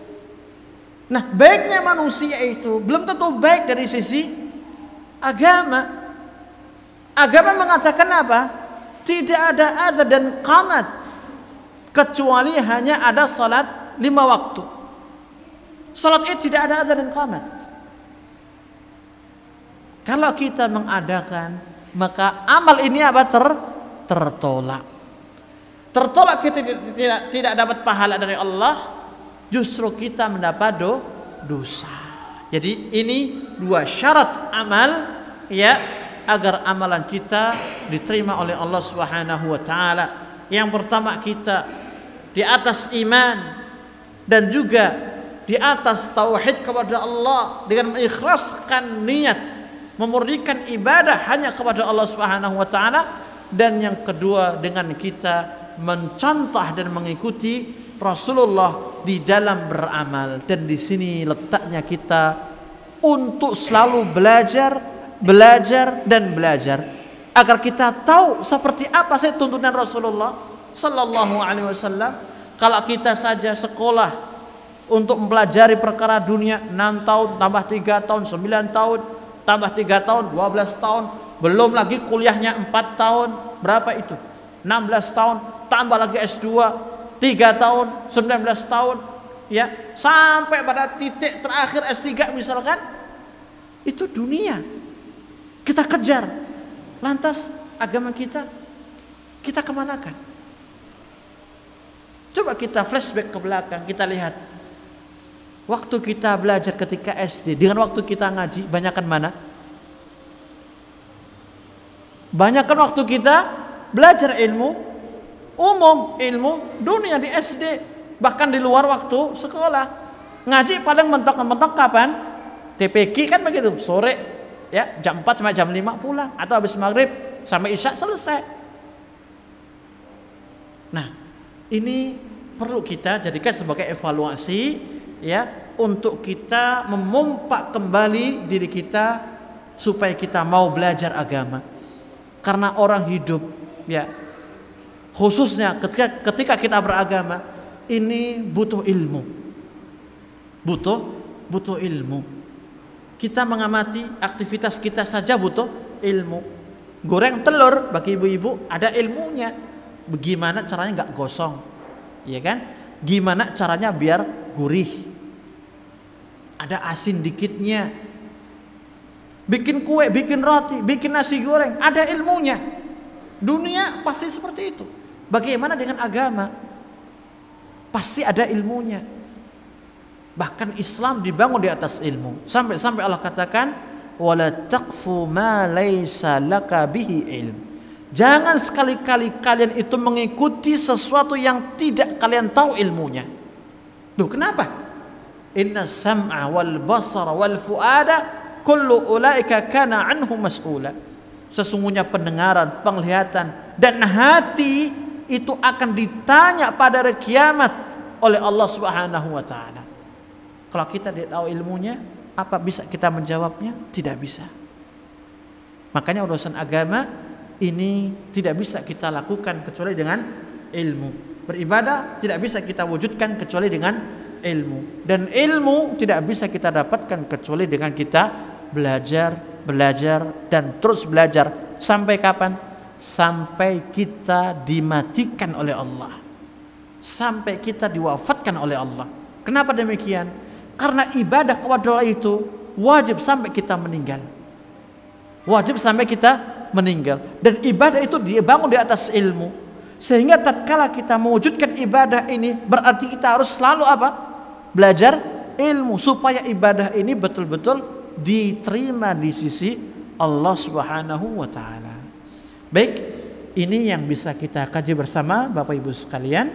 Nah, baiknya manusia itu belum tentu baik dari sisi agama. Agama mengatakan apa? Tidak ada azan dan qamat kecuali hanya ada salat 5 waktu. Salat Id tidak ada azan dan qamat. Kalau kita mengadakan, maka amal ini apa? Tertolak. Tertolak, kita tidak dapat pahala dari Allah, justru kita mendapat dosa. Jadi ini 2 syarat amal ya, agar amalan kita diterima oleh Allah Subhanahu wa taala. Yang pertama, kita di atas iman dan juga di atas tauhid kepada Allah dengan mengikhlaskan niat memurnikan ibadah hanya kepada Allah Subhanahu wa taala, dan yang kedua dengan kita mencontoh dan mengikuti Rasulullah di dalam beramal. Dan di sini letaknya kita untuk selalu belajar dan belajar agar kita tahu seperti apa sih tuntunan Rasulullah sallallahu alaihi wasallam. Kalau kita saja sekolah untuk mempelajari perkara dunia 6 tahun tambah 3 tahun 9 tahun tambah 3 tahun 12 tahun, belum lagi kuliahnya 4 tahun, berapa itu? 16 tahun, tambah lagi S2 3 tahun 19 tahun ya, sampai pada titik terakhir S3 misalkan. Itu dunia kita kejar. Lantas agama kita kemanakan? Coba kita flashback ke belakang, kita lihat waktu kita belajar ketika SD dengan waktu kita ngaji, banyakan mana? Banyakan waktu kita belajar ilmu umum, ilmu dunia di SD, bahkan di luar waktu sekolah. Ngaji paling mentok-mentok kapan? TPQ kan begitu, sore ya, jam 4 sampai jam 5 pulang, atau habis maghrib sampai isya selesai. Nah, ini perlu kita jadikan sebagai evaluasi ya, untuk kita memompa kembali diri kita supaya kita mau belajar agama. Karena orang hidup ya, khususnya ketika kita beragama ini butuh ilmu. Butuh ilmu. Kita mengamati aktivitas kita saja butuh ilmu. Goreng telur bagi ibu-ibu ada ilmunya. Bagaimana caranya nggak gosong, ya kan? Gimana caranya biar gurih? Ada asin dikitnya. Bikin kue, bikin roti, bikin nasi goreng, ada ilmunya. Dunia pasti seperti itu. Bagaimana dengan agama? Pasti ada ilmunya. Bahkan Islam dibangun di atas ilmu. Sampai Allah katakan, wala taqfu ma laysa laka bihi ilm. Jangan sekali-kali kalian itu mengikuti sesuatu yang tidak kalian tahu ilmunya. Duh, kenapa? Inna sam'a wal basara wal fuada kullu ulaika kana anhu mas'ula. Sesungguhnya pendengaran, penglihatan dan hati itu akan ditanya pada hari kiamat oleh Allah Subhanahu wa taala. Kalau kita tidak tahu ilmunya, apa bisa kita menjawabnya? Tidak bisa. Makanya urusan agama ini tidak bisa kita lakukan kecuali dengan ilmu. Beribadah tidak bisa kita wujudkan kecuali dengan ilmu. Dan ilmu tidak bisa kita dapatkan kecuali dengan kita belajar dan terus belajar. Sampai kapan? sampai kita dimatikan oleh Allah, sampai kita diwafatkan oleh Allah. Kenapa demikian? Karena ibadah kepada Allah itu wajib sampai kita meninggal. Wajib sampai kita meninggal. Dan ibadah itu dibangun di atas ilmu. Sehingga tatkala kita mewujudkan ibadah ini, berarti kita harus selalu apa? Belajar ilmu supaya ibadah ini betul-betul diterima di sisi Allah Subhanahu wa taala. Baik, ini yang bisa kita kaji bersama Bapak Ibu sekalian.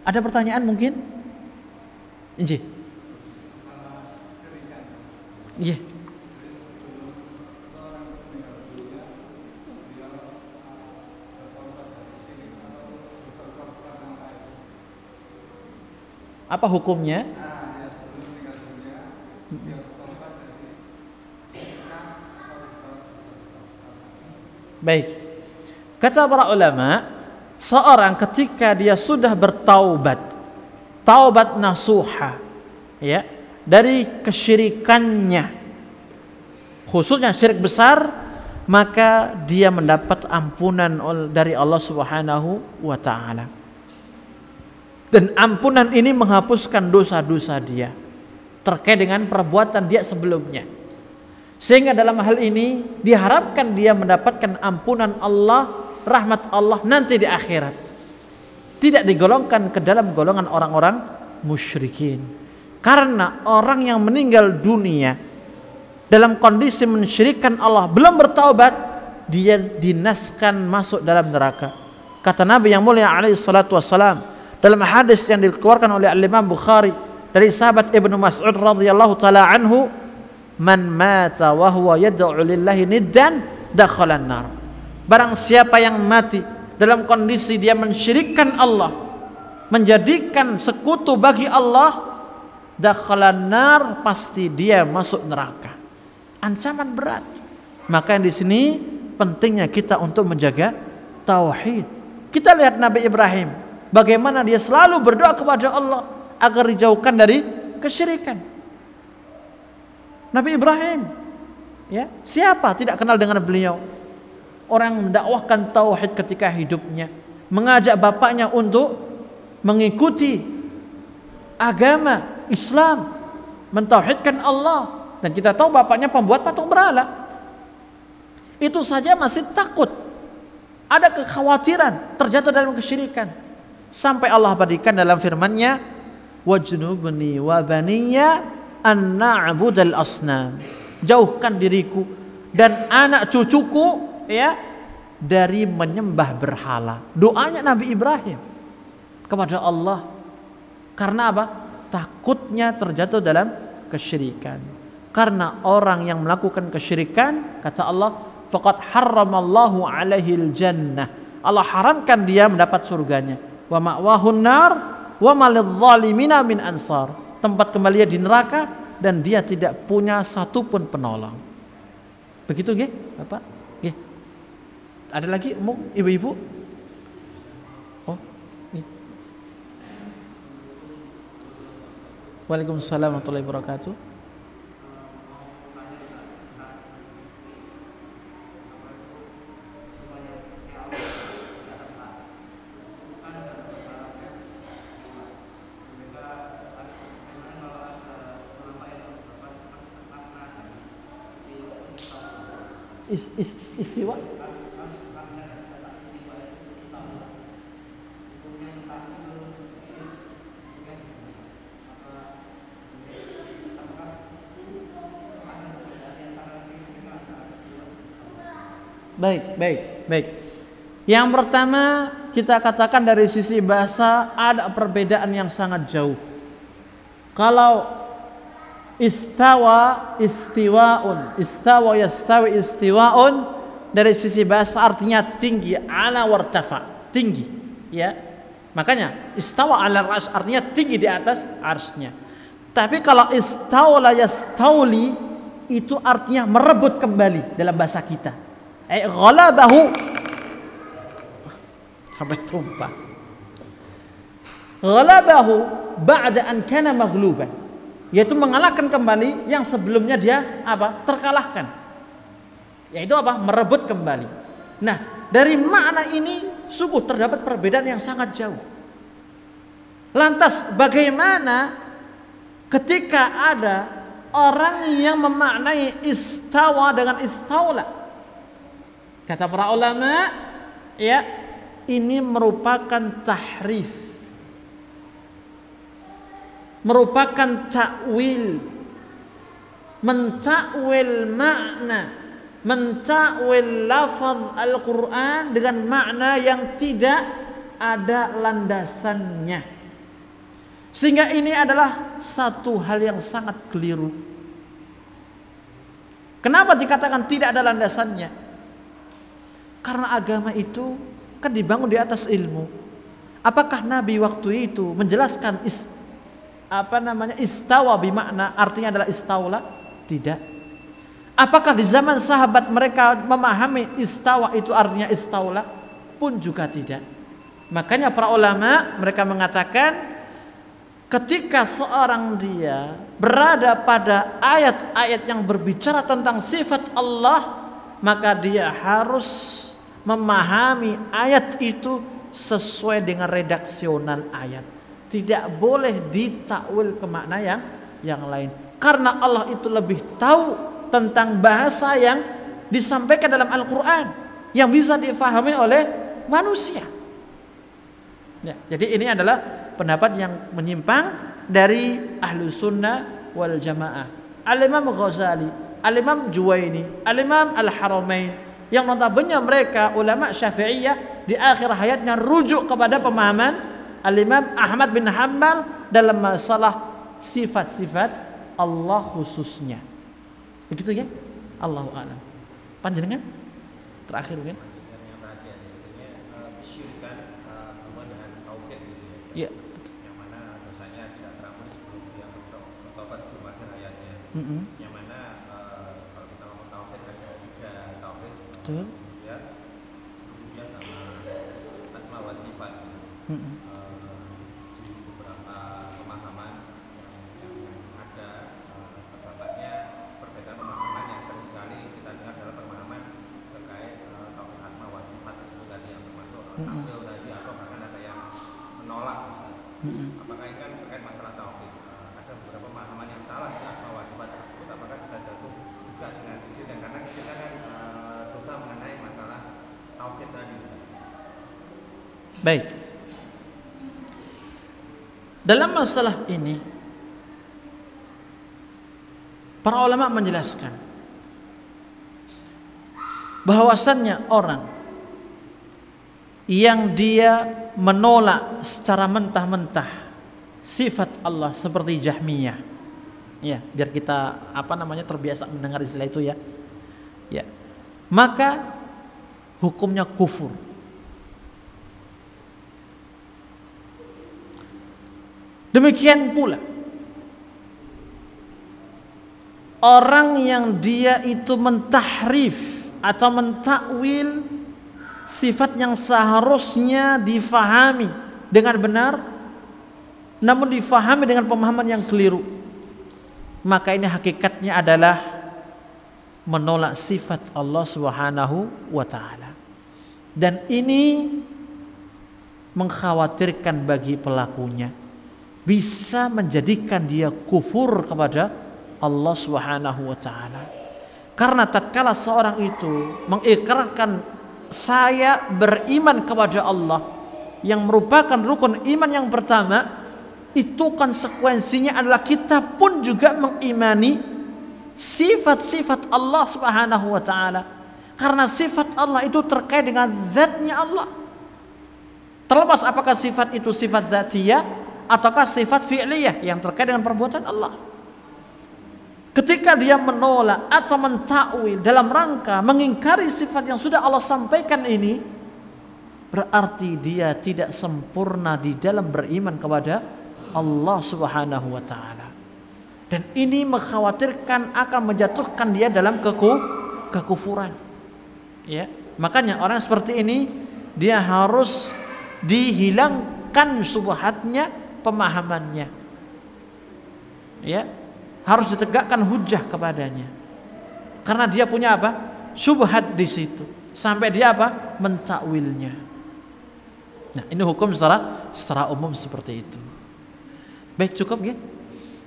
Ada pertanyaan mungkin? Inji. Iya. Apa hukumnya? Baik. Kata para ulama, seorang ketika dia sudah bertaubat, taubat nasuha, ya, dari kesyirikannya, khususnya syirik besar, maka dia mendapat ampunan dari Allah Subhanahu wa taala. Dan ampunan ini menghapuskan dosa-dosa dia terkait dengan perbuatan dia sebelumnya. Sehingga dalam hal ini diharapkan dia mendapatkan ampunan Allah, rahmat Allah nanti di akhirat. Tidak digolongkan ke dalam golongan orang-orang musyrikin. Karena orang yang meninggal dunia dalam kondisi mensyirikkan Allah, belum bertaubat, dia dinaskan masuk dalam neraka. Kata Nabi yang mulia alaihi salatu wassalam dalam hadis yang dikeluarkan oleh Imam Bukhari dari sahabat Ibnu Mas'ud radhiyallahu taala anhu, man mata wa huwa yad'u lillahi niddan dakhalan nar. Barang siapa yang mati dalam kondisi dia mensyirikkan Allah, menjadikan sekutu bagi Allah, dakhalan nar, pasti dia masuk neraka. Ancaman berat. Maka di sini pentingnya kita untuk menjaga tauhid. Kita lihat Nabi Ibrahim, bagaimana dia selalu berdoa kepada Allah agar dijauhkan dari kesyirikan. Nabi Ibrahim, ya, siapa tidak kenal dengan beliau? Orang yang mendakwahkan tauhid ketika hidupnya, mengajak bapaknya untuk mengikuti agama Islam, mentauhidkan Allah. Dan kita tahu bapaknya pembuat patung berhala. Itu saja masih takut, ada kekhawatiran terjatuh dalam kesyirikan. Sampai Allah berikan dalam firman-Nya, wajnubni wa baniya an na'budal asnam. Jauhkan diriku dan anak cucuku, ya, dari menyembah berhala. Doanya Nabi Ibrahim kepada Allah. Karena apa? Takutnya terjatuh dalam kesyirikan. Karena orang yang melakukan kesyirikan, kata Allah, faqad harramallahu alaihil jannah. Allah haramkan dia mendapat surganya. Wa ma'wahun nar wa ma lidh-dhalimina min ansar. Tempat kembali di neraka dan dia tidak punya satupun penolong. Begitu nggih, Bapak? Nggih. Ada lagi, ibu-ibu? Oh, nggih. Waalaikumsalam warahmatullahi wabarakatuh. Istiwa. Baik. Yang pertama kita katakan dari sisi bahasa ada perbedaan yang sangat jauh. Kalau istawa istiwaun, istawa yastawi istiwaun, dari sisi bahasa artinya tinggi, ala wartafa, tinggi, ya. Makanya istawa ala ras artinya tinggi di atas arsnya. Tapi kalau istawla yastawli itu artinya merebut kembali dalam bahasa kita. Ghalabahu, sampai tumpah. Ghalabahu ba'da an kana maghluban, yaitu mengalahkan kembali yang sebelumnya dia apa? Terkalahkan. Yaitu apa? Merebut kembali. Nah, dari makna ini sungguh terdapat perbedaan yang sangat jauh. Lantas bagaimana ketika ada orang yang memaknai istawa dengan istaula? Kata para ulama, ya, ini merupakan tahrif, merupakan takwil, mentakwil makna, mentakwil lafaz Al-Quran dengan makna yang tidak ada landasannya. Sehingga ini adalah satu hal yang sangat keliru. Kenapa dikatakan tidak ada landasannya? Karena agama itu kan dibangun di atas ilmu. Apakah Nabi waktu itu menjelaskan istawa bimakna artinya adalah istaula? Tidak. Apakah di zaman sahabat mereka memahami istawa itu artinya istaula? Pun juga tidak. Makanya para ulama mereka mengatakan ketika seorang dia berada pada ayat-ayat yang berbicara tentang sifat Allah, maka dia harus memahami ayat itu sesuai dengan redaksional ayat. Tidak boleh ditakwil ke makna yang lain. Karena Allah itu lebih tahu tentang bahasa yang disampaikan dalam Al-Quran yang bisa difahami oleh manusia. Ya, jadi ini adalah pendapat yang menyimpang dari ahlu sunnah wal jamaah. Al-Imam Ghazali, Al-Imam Juwaini, Al-Imam Al-Haramain, yang notabene mereka ulama Syafi'iyah, di akhir hayatnya rujuk kepada pemahaman Al-Imam Ahmad bin Hanbal dalam masalah sifat-sifat Allah khususnya. Begitu ya? Allahu a'lam. Panjenengan terakhir mungkin. Ya. Yang mana dosanya tidak terampuni sebelum dia bertobat sebelum akhir hayatnya. Yang mana kalau kita ngomong tauhid ada tiga tauhid. Betul. Ya, dia sama asma wa sifat. Di beberapa pemahaman yang ada terdapatnya perbedaan pemahaman yang sering sekali kita dengar adalah pemahaman terkait tauhid asma wa sifat tersebut tadi yang termasuk takwil tadi atau bahkan ada yang menolak. Apakah ini kan terkait masalah tauhid? Ada beberapa pemahaman yang salah di asma wa sifat tersebut, apakah bisa jatuh juga dengan kesyirikan? Karena kesyirikan kan dosa mengenai masalah tauhid tadi. Baik. Dalam masalah ini para ulama menjelaskan bahwasannya orang yang dia menolak secara mentah-mentah sifat Allah seperti Jahmiyah, ya, biar kita terbiasa mendengar istilah itu ya, ya, maka hukumnya kufur. Demikian pula orang yang dia itu mentahrif atau mentakwil sifat yang seharusnya difahami dengan benar, namun difahami dengan pemahaman yang keliru, maka ini hakikatnya adalah menolak sifat Allah Subhanahu wa ta'ala. Dan ini mengkhawatirkan bagi pelakunya, bisa menjadikan dia kufur kepada Allah Subhanahu wa ta'ala. Karena tatkala seorang itu mengikrarkan saya beriman kepada Allah, yang merupakan rukun iman yang pertama, itu konsekuensinya adalah kita pun juga mengimani sifat-sifat Allah Subhanahu wa ta'ala. Karena sifat Allah itu terkait dengan zatnya Allah. Terlepas apakah sifat itu sifat zatiyah ataukah sifat fi'liyah yang terkait dengan perbuatan Allah. Ketika dia menolak atau mentakwil dalam rangka mengingkari sifat yang sudah Allah sampaikan ini, berarti dia tidak sempurna di dalam beriman kepada Allah Subhanahu wa ta'ala. Dan ini mengkhawatirkan akan menjatuhkan dia dalam kekufuran. Ya, makanya orang seperti ini dia harus dihilangkan subhatnya, pemahamannya. Ya, harus ditegakkan hujjah kepadanya. Karena dia punya apa? syubhat di situ sampai dia apa? Mentakwilnya. Nah, ini hukum secara umum seperti itu. Baik, cukup ya.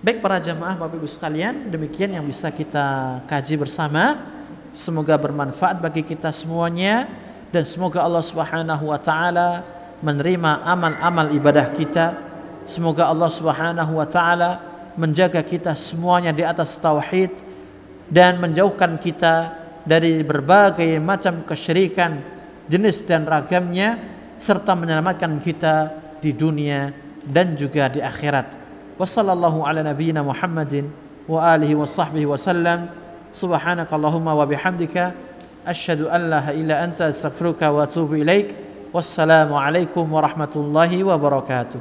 Baik para jamaah Bapak Ibu sekalian, demikian yang bisa kita kaji bersama. Semoga bermanfaat bagi kita semuanya dan semoga Allah Subhanahu wa taala menerima amal-amal ibadah kita. Semoga Allah Subhanahu wa taala menjaga kita semuanya di atas tauhid dan menjauhkan kita dari berbagai macam kesyirikan jenis dan ragamnya, serta menyelamatkan kita di dunia dan juga di akhirat. Wassallallahu ala nabiyyina Muhammadin wa alihi wa sahbihi wa sallam. Subhanakallahumma wa bihamdika asyhadu an la ilaha illa anta astaghfiruka wa atubu ilaik. Wassalamu alaikum warahmatullahi wabarakatuh.